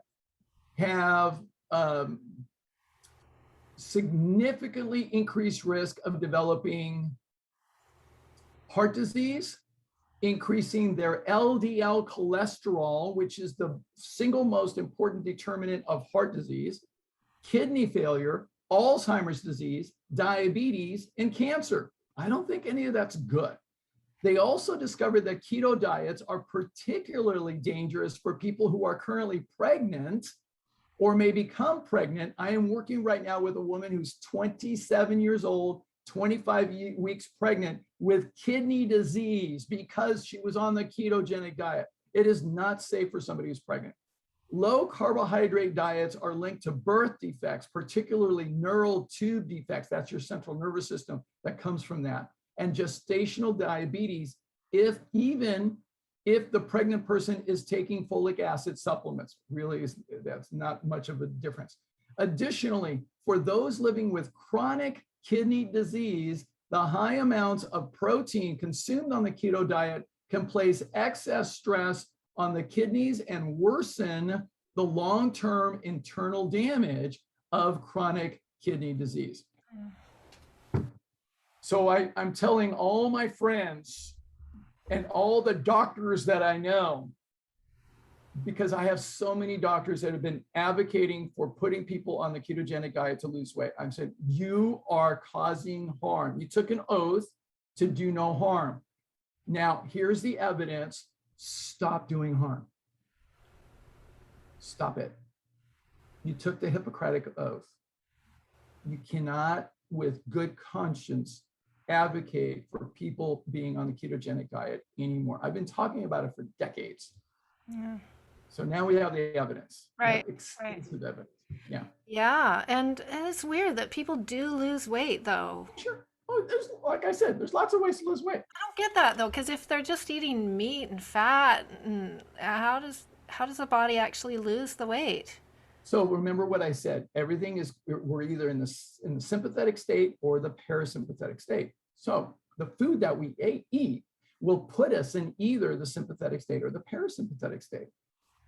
S2: have significantly increased risk of developing heart disease, increasing their LDL cholesterol, which is the single most important determinant of heart disease, kidney failure, Alzheimer's disease, diabetes, and cancer. I don't think any of that's good. They also discovered that keto diets are particularly dangerous for people who are currently pregnant or may become pregnant. I am working right now with a woman who's 27 years old, 25 weeks pregnant with kidney disease because she was on the ketogenic diet. It is not safe for somebody who's pregnant. Low carbohydrate diets are linked to birth defects, particularly neural tube defects. That's your central nervous system that comes from that. And gestational diabetes, even if the pregnant person is taking folic acid supplements. Really, that's not much of a difference. Additionally, for those living with chronic kidney disease, the high amounts of protein consumed on the keto diet can place excess stress on the kidneys and worsen the long-term internal damage of chronic kidney disease. So I'm telling all my friends and all the doctors that I know, because I have so many doctors that have been advocating for putting people on the ketogenic diet to lose weight. I'm saying, you are causing harm. You took an oath to do no harm. Now, here's the evidence. Stop doing harm. Stop it. You took the Hippocratic oath. You cannot, with good conscience, advocate for people being on the ketogenic diet anymore. I've been talking about it for decades.
S1: Yeah.
S2: So now we have the evidence.
S1: Right.
S2: Extensive evidence. Yeah.
S1: Yeah. And it's weird that people do lose weight, though.
S2: Sure. Oh, there's, like I said, there's lots of ways to lose weight.
S1: I don't get that, though, because if they're just eating meat and fat, and how does the body actually lose the weight?
S2: So remember what I said, everything is, we're either in the sympathetic state or the parasympathetic state. So the food that we eat will put us in either the sympathetic state or the parasympathetic state.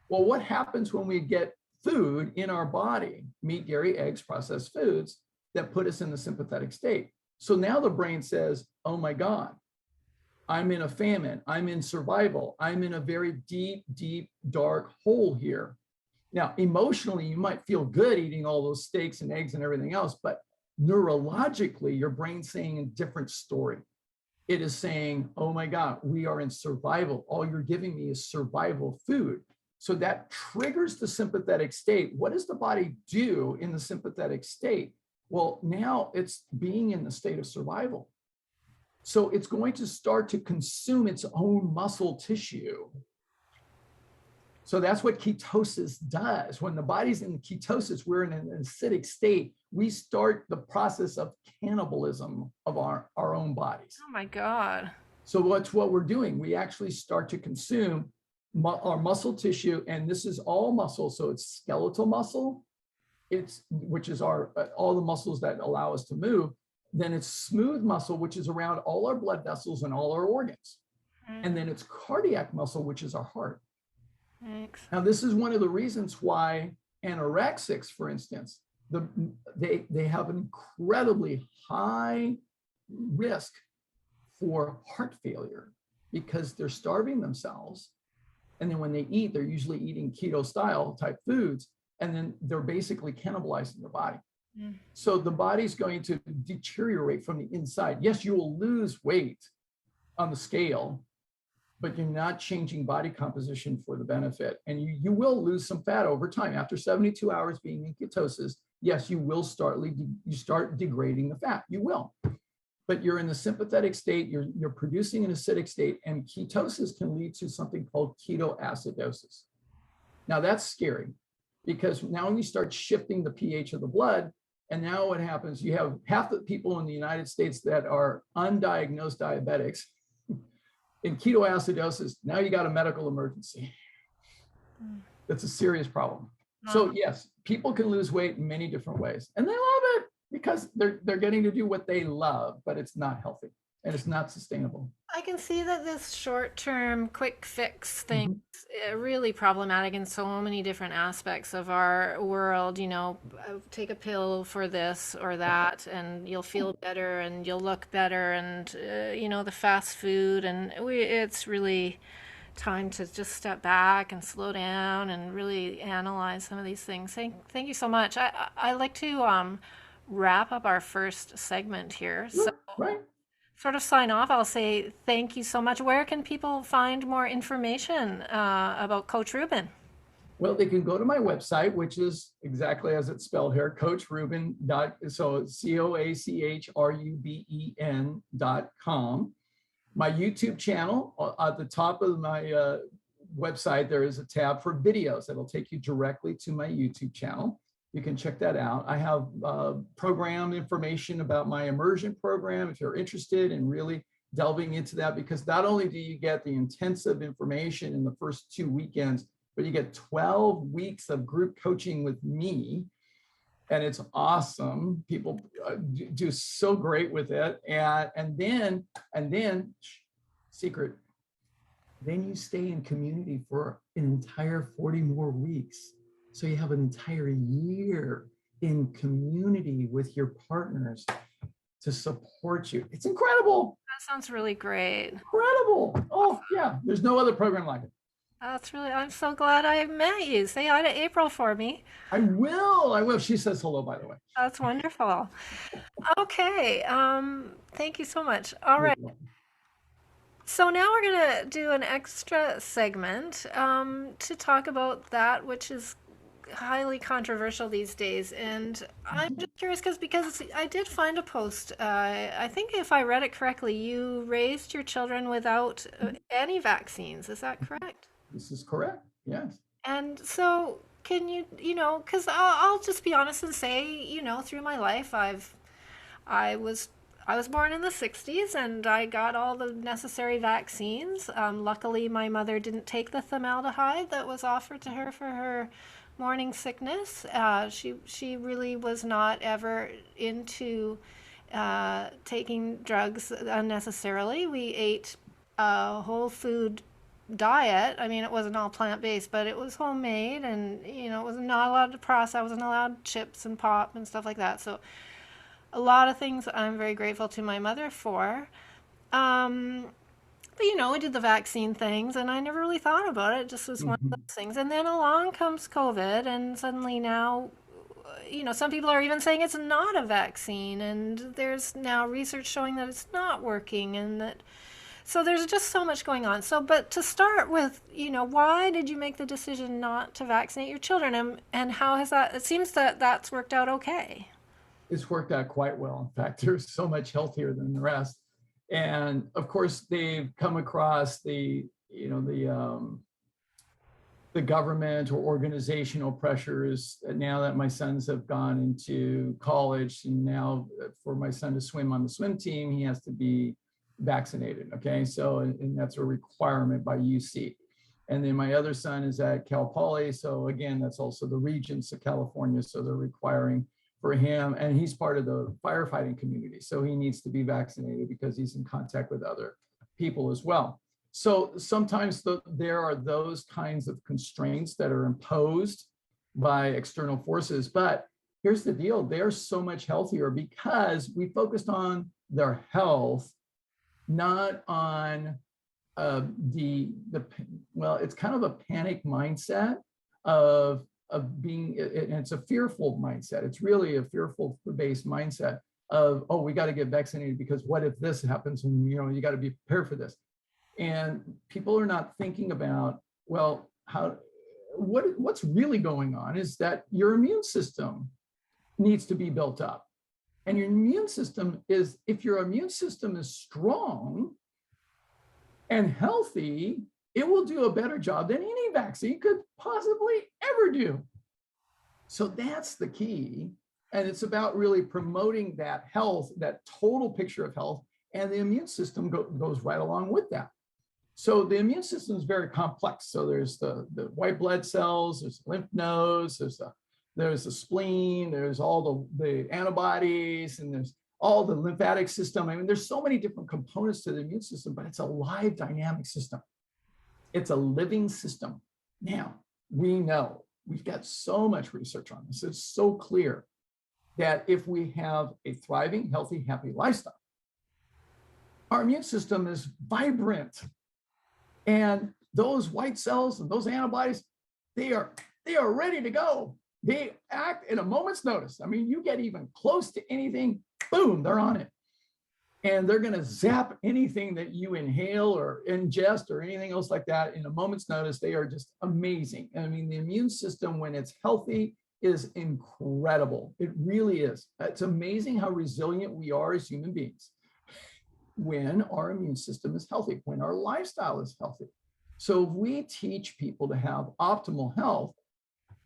S2: Well, what happens when we get food in our body, meat, dairy, eggs, processed foods? that put us in the sympathetic state. So now the brain says, oh my God, I'm in a famine. I'm in survival. I'm in a very deep, deep, dark hole here. Now, emotionally, you might feel good eating all those steaks and eggs and everything else, but neurologically, your brain's saying a different story. It is saying, oh my God, we are in survival. All you're giving me is survival food. So that triggers the sympathetic state. What does the body do in the sympathetic state? Well, now it's being in the state of survival. So it's going to start to consume its own muscle tissue. So that's what ketosis does. When the body's in ketosis, we're in an acidic state. We start the process of cannibalism of our own bodies.
S1: Oh my God.
S2: So what's what we're doing? We actually start to consume our muscle tissue, and this is all muscle. So it's skeletal muscle, which is our all the muscles that allow us to move. Then it's smooth muscle, which is around all our blood vessels and all our organs. And then it's cardiac muscle, which is our heart.
S1: Thanks.
S2: Now, this is one of the reasons why anorexics, for instance, they have an incredibly high risk for heart failure because they're starving themselves. And then when they eat, they're usually eating keto style type foods, and then they're basically cannibalizing their body. So the body's going to deteriorate from the inside. Yes, you will lose weight on the scale, but you're not changing body composition for the benefit. And you will lose some fat over time. After 72 hours being in ketosis, yes, you will start degrading the fat. You will. But you're in the sympathetic state, you're producing an acidic state, and ketosis can lead to something called ketoacidosis. Now that's scary because now you start shifting the pH of the blood. And now what happens, you have half the people in the United States that are undiagnosed diabetics. In ketoacidosis, now you got a medical emergency. That's a serious problem. So yes, people can lose weight in many different ways, and they love it because they're getting to do what they love, but it's not healthy and it's not sustainable.
S1: I can see that this short-term quick fix thing is really problematic in so many different aspects of our world. You know, take a pill for this or that, and you'll feel better and you'll look better, and you know, the fast food, and it's really time to just step back and slow down and really analyze some of these things. Thank you so much. I like to wrap up our first segment here. So
S2: Right.
S1: sort of sign off, I'll say thank you so much. Where can people find more information about Coach Ruben?
S2: Well, they can go to my website, which is exactly as it's spelled here, Coach Ruben. So CoachRuben.com. My YouTube channel, at the top of my website, there is a tab for videos that'll take you directly to my YouTube channel. You can check that out. I have program information about my immersion program if you're interested in really delving into that, because not only do you get the intensive information in the first 2 weekends, but you get 12 weeks of group coaching with me. And it's awesome. People do so great with it. And then secret, then you stay in community for an entire 40 more weeks. So you have an entire year in community with your partners to support you. It's incredible.
S1: That sounds really great.
S2: Incredible. Oh, yeah. There's no other program like it.
S1: That's really, I'm so glad I met you. Say hi to April for me.
S2: I will. She says hello, by the way.
S1: That's wonderful. Okay. Thank you so much. All right. So now we're going to do an extra segment to talk about that which is highly controversial these days. And I'm just curious because I did find a post. I think if I read it correctly, you raised your children without any vaccines. Is that correct?
S2: This is correct. Yes.
S1: And so can you, because I'll just be honest and say, through my life, I was born in the 60s and I got all the necessary vaccines. Luckily, my mother didn't take the formaldehyde that was offered to her for her morning sickness. She really was not ever into taking drugs unnecessarily. We ate a whole food diet. I mean, it wasn't all plant-based, but it was homemade, and it was not allowed to process. I wasn't allowed chips and pop and stuff like that. So a lot of things I'm very grateful to my mother for. Um, but we did the vaccine things, and I never really thought about it. It just was one of
S2: Mhm.
S1: those things. And then along comes COVID, and suddenly now, some people are even saying it's not a vaccine, and there's now research showing that it's not working, and that so there's just so much going on. So, but to start with, why did you make the decision not to vaccinate your children, and how has that? It seems that that's worked out okay.
S2: It's worked out quite well. In fact, they're so much healthier than the rest. And of course, they've come across the government or organizational pressures now that my sons have gone into college. And now for my son to swim on the swim team, he has to be vaccinated. Okay. So, and that's a requirement by UC. And then my other son is at Cal Poly. So again, that's also the Regents of California. So they're requiring for him, and he's part of the firefighting community. So he needs to be vaccinated because he's in contact with other people as well. So sometimes there are those kinds of constraints that are imposed by external forces. But here's the deal, they're so much healthier because we focused on their health, not on well, it's kind of a panic mindset of being, and it's a fearful mindset. It's really a fearful based mindset of, oh, we got to get vaccinated because what if this happens, and you got to be prepared for this. And people are not thinking about, well, what's really going on is that your immune system needs to be built up. And your immune system is, if your immune system is strong and healthy, it will do a better job than any vaccine could possibly ever do. So that's the key. And it's about really promoting that health, that total picture of health, and the immune system goes right along with that. So the immune system is very complex. So there's the white blood cells, there's lymph nodes, there's the spleen, there's all the antibodies, and there's all the lymphatic system. I mean, there's so many different components to the immune system, but it's a live dynamic system. It's a living system. Now, we know, we've got so much research on this. It's so clear that if we have a thriving, healthy, happy lifestyle, our immune system is vibrant. And those white cells and those antibodies, they are ready to go. They act in a moment's notice. I mean, you get even close to anything, boom, they're on it. And they're going to zap anything that you inhale or ingest or anything else like that in a moment's notice. They are just amazing. I mean, the immune system, when it's healthy, is incredible. It really is. It's amazing how resilient we are as human beings when our immune system is healthy, when our lifestyle is healthy. So if we teach people to have optimal health,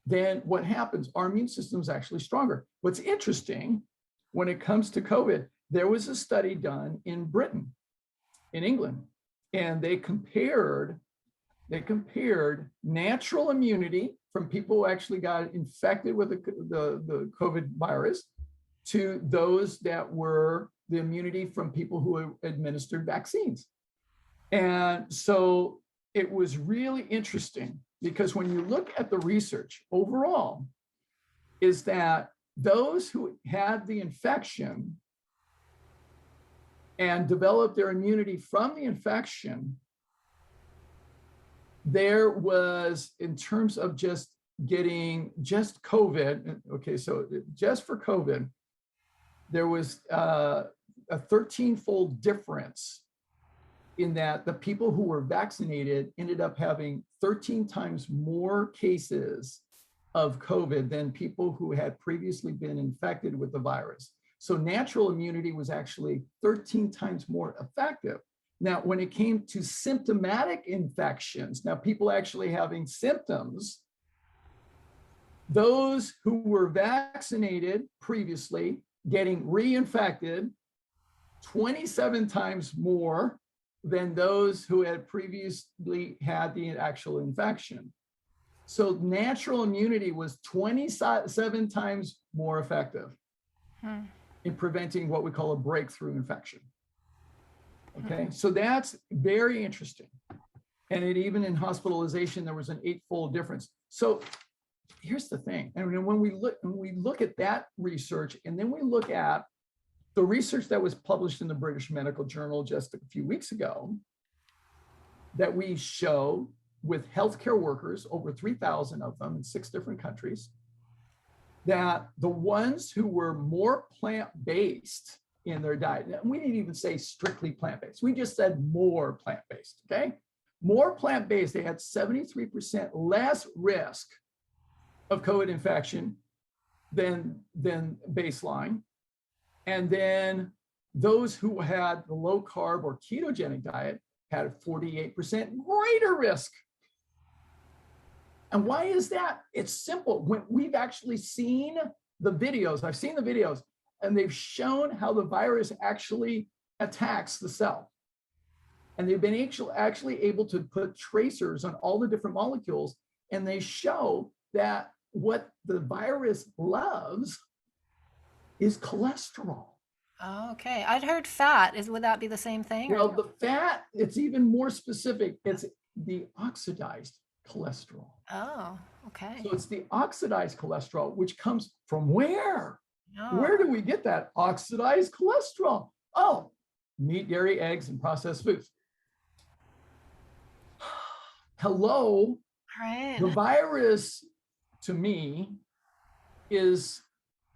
S2: then what happens? Our immune system is actually stronger. What's interesting, when it comes to COVID, there was a study done in Britain, in England, and they compared natural immunity from people who actually got infected with the COVID virus to those that were the immunity from people who administered vaccines. And so it was really interesting because when you look at the research overall, is that those who had the infection and developed their immunity from the infection, there was, in terms of just getting just COVID, okay, so just for COVID, there was a 13-fold difference in that the people who were vaccinated ended up having 13 times more cases of COVID than people who had previously been infected with the virus. So natural immunity was actually 13 times more effective. Now, when it came to symptomatic infections, now people actually having symptoms, those who were vaccinated previously getting reinfected 27 times more than those who had previously had the actual infection. So natural immunity was 27 times more effective in preventing what we call a breakthrough infection. Okay, so that's very interesting. And even in hospitalization, there was an 8-fold difference. So here's the thing. And when we look at that research, and then we look at the research that was published in the British Medical Journal just a few weeks ago, that we show with healthcare workers, over 3,000 of them in 6 different countries, that the ones who were more plant-based in their diet, and we didn't even say strictly plant-based, we just said more plant-based, okay? More plant-based, they had 73% less risk of COVID infection than baseline. And then those who had the low carb or ketogenic diet had a 48% greater risk. And why is that? It's simple. When we've actually seen the videos, I've seen the videos, and they've shown how the virus actually attacks the cell. And they've been actually able to put tracers on all the different molecules, and they show that what the virus loves is cholesterol.
S1: Okay, I'd heard fat. Would that be the same thing?
S2: Well, the fat, it's even more specific. It's the oxidized cholesterol.
S1: Oh, okay.
S2: So it's the oxidized cholesterol, which comes from where?
S1: Oh.
S2: Where do we get that oxidized cholesterol? Oh, meat, dairy, eggs, and processed foods. Hello.
S1: Right.
S2: The virus, to me, is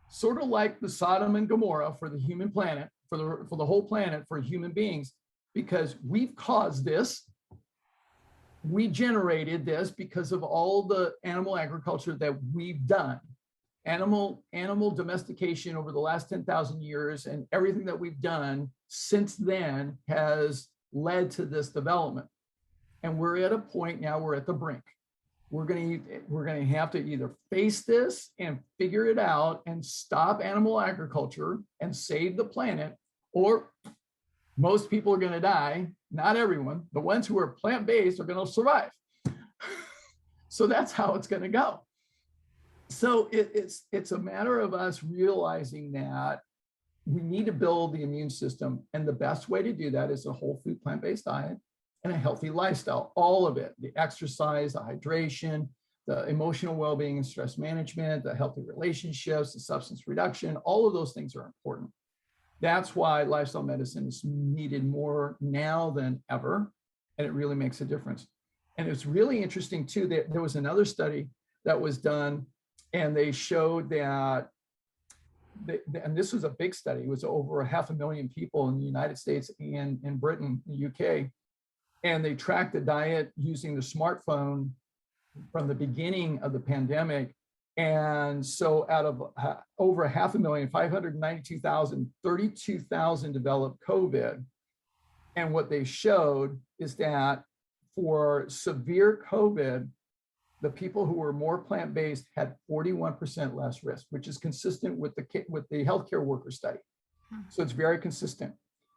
S2: sort of like the Sodom and Gomorrah for the human planet, for the whole planet, for human beings, because we've caused this. We generated this because of all the animal agriculture that we've done. Animal domestication over the last 10,000 years, and everything that we've done since then has led to this development. And we're at a point now, we're at the brink. We're going to have to either face this and figure it out and stop animal agriculture and save the planet, or most people are going to die. Not everyone. The ones who are plant-based are going to survive. So that's how it's going to go. So it's a matter of us realizing that we need to build the immune system. And the best way to do that is a whole food plant-based diet and a healthy lifestyle, all of it, the exercise, the hydration, the emotional well-being and stress management, the healthy relationships, the substance reduction, all of those things are important. That's why lifestyle medicine is needed more now than ever, and it really makes a difference. And it's really interesting too, that there was another study that was done, and they showed that, and this was a big study, it was over 500,000 people in the United States and in Britain, the UK, and they tracked the diet using the smartphone from the beginning of the pandemic. And so out of over 500,000, 592,000, 32,000 developed COVID. And what they showed is that for severe COVID, the people who were more plant-based had 41% less risk, which is consistent with the healthcare worker study. So it's very consistent.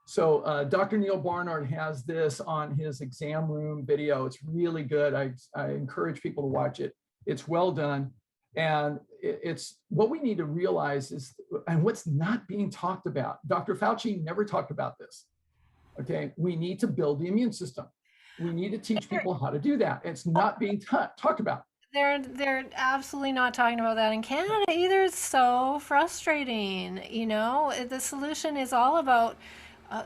S2: So Dr. Neil Barnard has this on his exam room video. It's really good. I encourage people to watch it. It's well done. And it's what we need to realize is, and what's not being talked about. Dr. Fauci never talked about this. Okay, we need to build the immune system. We need to teach people how to do that. It's not being talked about.
S1: They're absolutely not talking about that in Canada either. It's so frustrating. You know, the solution is all about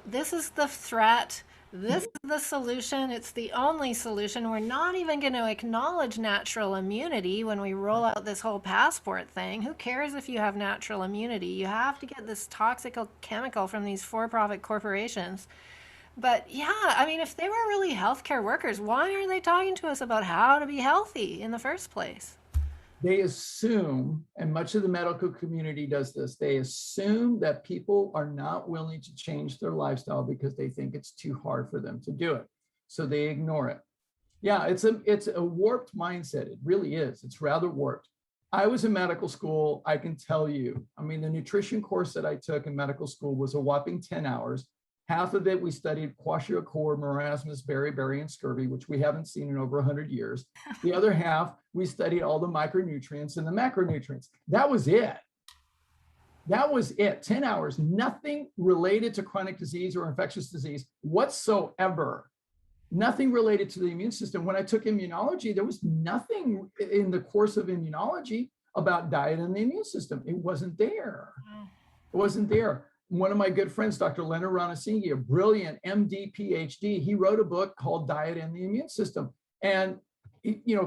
S1: this is the threat. This is the solution. It's the only solution. We're not even going to acknowledge natural immunity when we roll out this whole passport thing. Who cares if you have natural immunity? You have to get this toxic chemical from these for-profit corporations. But yeah, I mean, if they were really healthcare workers, why are they talking to us about how to be healthy in the first place?
S2: They assume, and much of the medical community does this, they assume that people are not willing to change their lifestyle because they think it's too hard for them to do it. So they ignore it. Yeah, it's a warped mindset. It really is. It's rather warped. I was in medical school. I can tell you, I mean, the nutrition course that I took in medical school was a whopping 10 hours. Half of it, we studied kwashiorkor, marasmus, beriberi, and scurvy, which we haven't seen in over 100 years. The other half, we studied all the micronutrients and the macronutrients. That was it. That was it. 10 hours, nothing related to chronic disease or infectious disease whatsoever. Nothing related to the immune system. When I took immunology, there was nothing in the course of immunology about diet and the immune system. It wasn't there. It wasn't there. one of my good friends, Dr. Leonard Ranasinghe, a brilliant MD, PhD, he wrote a book called Diet and the Immune System. And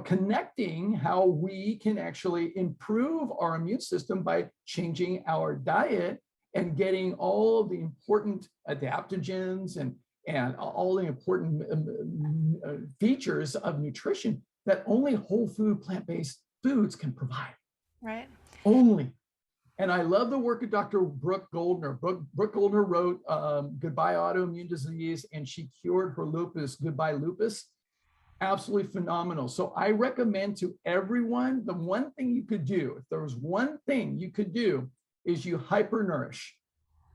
S2: connecting how we can actually improve our immune system by changing our diet and getting all of the important adaptogens and all the important features of nutrition that only whole food plant-based foods can provide.
S1: Right.
S2: Only. And I love the work of Dr. Brooke Goldner. Brooke Goldner wrote Goodbye Autoimmune Disease, and she cured her lupus, Goodbye Lupus. Absolutely phenomenal. So I recommend to everyone, the one thing you could do, if there was one thing you could do, is you hypernourish.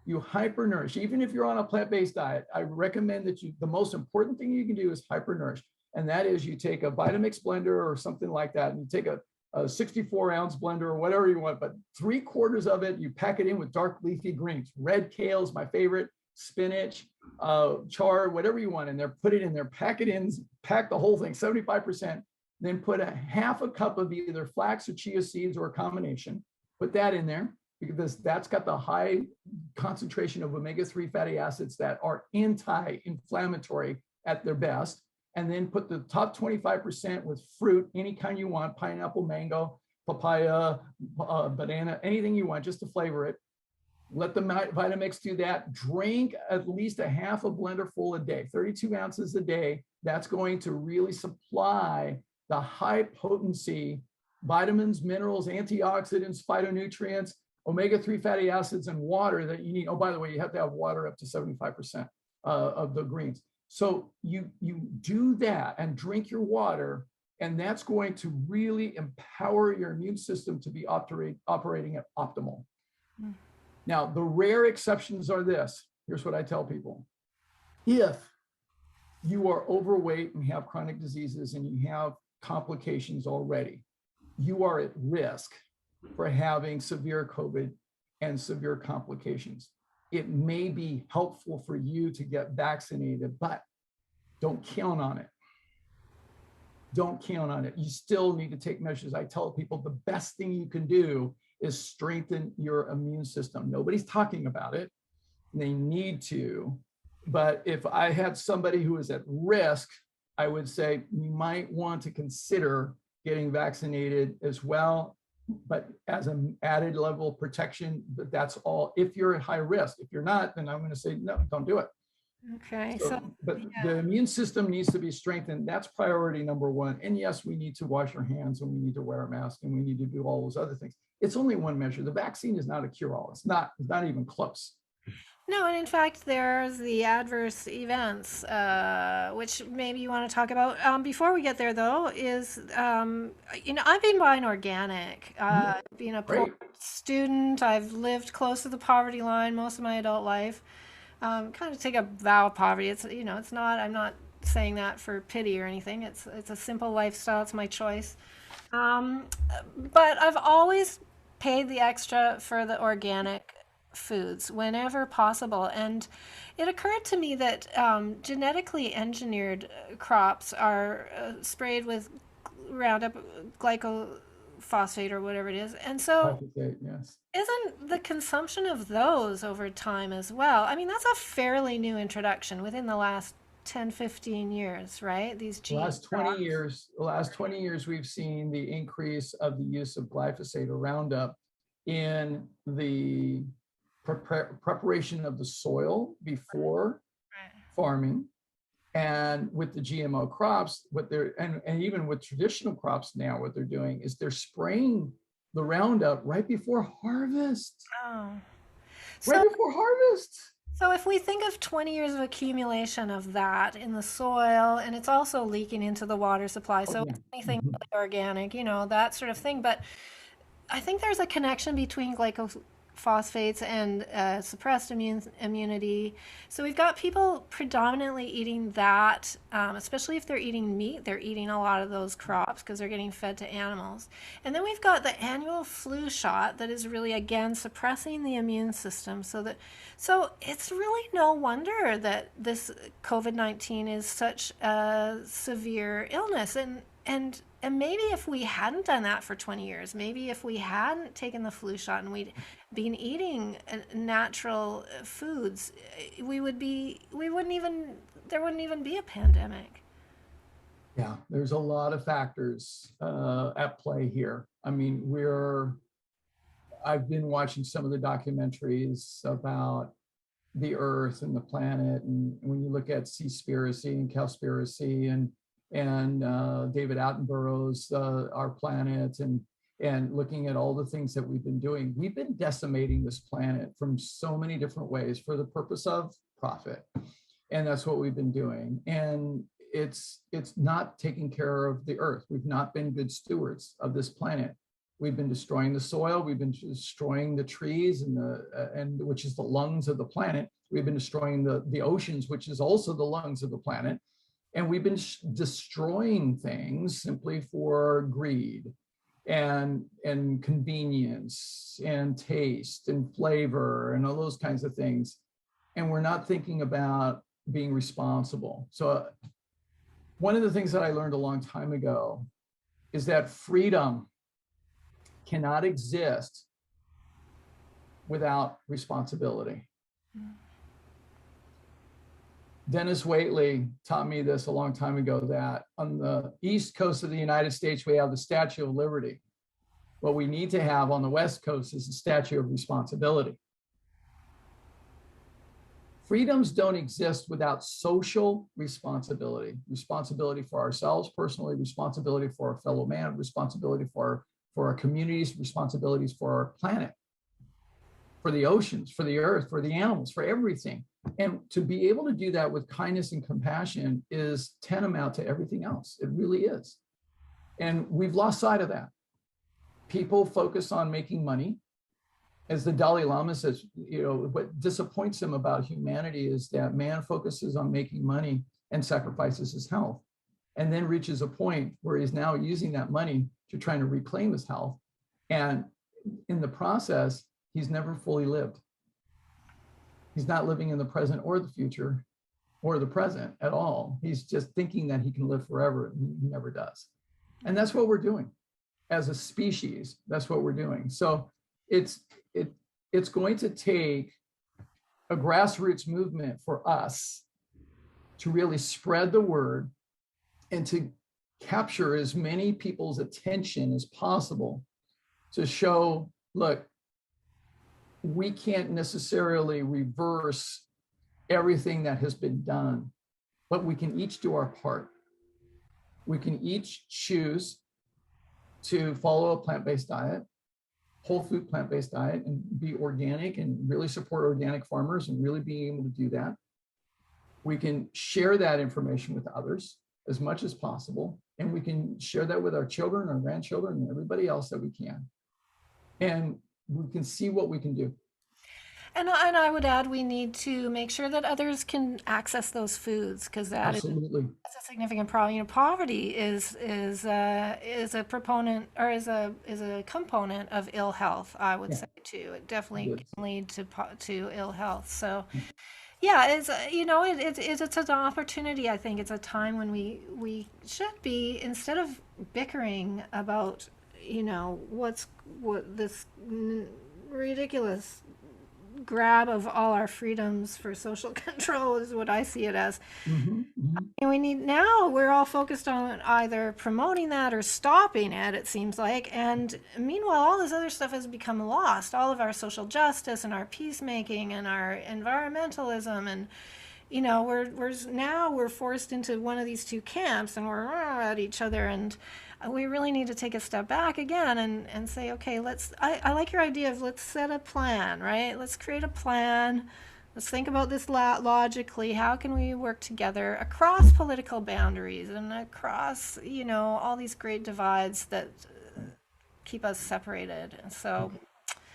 S2: You hypernourish. Even if you're on a plant-based diet, I recommend that the most important thing you can do is hypernourish. And that is you take a Vitamix blender or something like that, and you take a 64-ounce blender or whatever you want, but 3/4 of it, you pack it in with dark leafy greens. Red kale is my favorite, spinach, chard, whatever you want in there, put it in there, pack it in, pack the whole thing, 75%, then put a half a cup of either flax or chia seeds or a combination, put that in there, because that's got the high concentration of omega-3 fatty acids that are anti-inflammatory at their best. And then put the top 25% with fruit, any kind you want, pineapple, mango, papaya, banana, anything you want, just to flavor it. Let the Vitamix do that. Drink at least a half a blender full a day, 32 ounces a day. That's going to really supply the high potency vitamins, minerals, antioxidants, phytonutrients, omega-3 fatty acids, and water that you need. Oh, by the way, you have to have water up to 75% of the greens. So you do that and drink your water, and that's going to really empower your immune system to be operating at optimal. Mm. Now, the rare exceptions are this. Here's what I tell people. If you are overweight and have chronic diseases and you have complications already, you are at risk for having severe COVID and severe complications. It may be helpful for you to get vaccinated, but don't count on it. Don't count on it. You still need to take measures. I tell people the best thing you can do is strengthen your immune system. Nobody's talking about it. They need to. But if I had somebody who is at risk, I would say you might want to consider getting vaccinated as well, but as an added level of protection. But that's all if you're at high risk. If you're not, then I'm going to say, no, don't do it.
S1: Okay.
S2: But the immune system needs to be strengthened. That's priority number one. And yes, we need to wash our hands, and we need to wear a mask, and we need to do all those other things. It's only one measure. The vaccine is not a cure-all. It's not even close.
S1: No, and in fact, there's the adverse events, which maybe you want to talk about. Before we get there, though, is, I've been buying organic. Being a poor student, I've lived close to the poverty line most of my adult life. Kind of take a vow of poverty. It's not, I'm not saying that for pity or anything. It's a simple lifestyle. It's my choice. But I've always paid the extra for the organic foods whenever possible. And it occurred to me that genetically engineered crops are sprayed with Roundup glyphosate or whatever it is. And so
S2: yes.
S1: Isn't the consumption of those over time as well? I mean, that's a fairly new introduction within the last 10, 15 years, right? These
S2: the last 20 years, we've seen the increase of the use of glyphosate or Roundup in the preparation of the soil before farming. And with the GMO crops, and even with traditional crops now, what they're doing is they're spraying the Roundup right before harvest.
S1: Oh.
S2: Right before harvest.
S1: So if we think of 20 years of accumulation of that in the soil, and it's also leaking into the water supply, so anything really organic, that sort of thing. But I think there's a connection between glyphosate and suppressed immunity. So we've got people predominantly eating that, especially if they're eating meat, they're eating a lot of those crops because they're getting fed to animals. And then we've got the annual flu shot that is really, again, suppressing the immune system. So it's really no wonder that this COVID-19 is such a severe illness. And and maybe if we hadn't done that for 20 years, maybe if we hadn't taken the flu shot and we'd been eating natural foods, we wouldn't even, there wouldn't even be a pandemic.
S2: Yeah, there's a lot of factors at play here. I mean, I've been watching some of the documentaries about the earth and the planet, and when you look at Seaspiracy and Cowspiracy and David Attenborough's Our Planet, and looking at all the things that we've been doing, we've been decimating this planet from so many different ways for the purpose of profit, and that's what we've been doing. And it's not taking care of the earth. We've not been good stewards of this planet. We've been destroying the soil. We've been destroying the trees and which is the lungs of the planet. We've been destroying the oceans, which is also the lungs of the planet. And we've been destroying things simply for greed and convenience and taste and flavor and all those kinds of things. And we're not thinking about being responsible. So one of the things that I learned a long time ago is that freedom cannot exist without responsibility. Dennis Waitley taught me this a long time ago, that on the East Coast of the United States, we have the Statue of Liberty. What we need to have on the West Coast is the Statue of Responsibility. Freedoms don't exist without social responsibility, responsibility for ourselves personally, responsibility for our fellow man, responsibility for our communities, responsibilities for our planet, for the oceans, for the earth, for the animals, for everything. And to be able to do that with kindness and compassion is tantamount to everything else. It really is. And we've lost sight of that. People focus on making money. As the Dalai Lama says, what disappoints him about humanity is that man focuses on making money and sacrifices his health, and then reaches a point where he's now using that money to trying to reclaim his health. And in the process, he's never fully lived. He's not living in the present or the future or the present at all. He's just thinking that he can live forever, and he never does. And that's what we're doing as a species. That's what we're doing. So it's going to take a grassroots movement for us to really spread the word and to capture as many people's attention as possible to show, look, we can't necessarily reverse everything that has been done, but we can each do our part. We can each choose to follow a plant-based diet, whole food plant-based diet, and be organic and really support organic farmers and really being able to do that. We can share that information with others as much as possible. And we can share that with our children, our grandchildren, and everybody else that we can. And we can see what we can do.
S1: And I would add, we need to make sure that others can access those foods, because that's a significant problem. Poverty is a proponent, or is a component of ill health. I would say too. It definitely can lead to ill health. So, yeah, it's an opportunity. I think it's a time when we should be, instead of bickering about what this ridiculous grab of all our freedoms for social control is what I see it as. And we're all focused on either promoting that or stopping it, it seems like. And meanwhile, all this other stuff has become lost. All of our social justice and our peacemaking and our environmentalism, and we're forced into one of these two camps, and we're at each other, and we really need to take a step back again and say, okay, I like your idea of let's set a plan, right? Let's create a plan. Let's think about this logically. How can we work together across political boundaries and across, all these great divides that keep us separated? So,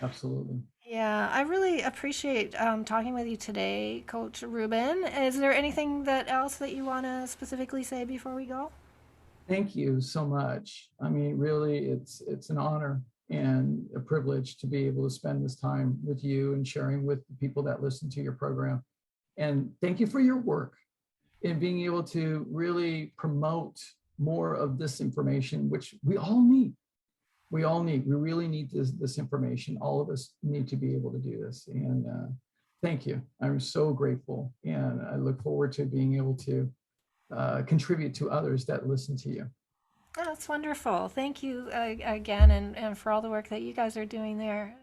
S2: absolutely.
S1: Yeah, I really appreciate talking with you today, Coach Ruben. Is there anything else that you want to specifically say before we go?
S2: Thank you so much. I mean, really, it's an honor and a privilege to be able to spend this time with you and sharing with the people that listen to your program. And thank you for your work in being able to really promote more of this information, which we all need. We all need. We really need this information. All of us need to be able to do this. And thank you. I'm so grateful, and I look forward to being able to contribute to others that listen to you.
S1: Oh, that's wonderful. Thank you again, and for all the work that you guys are doing there.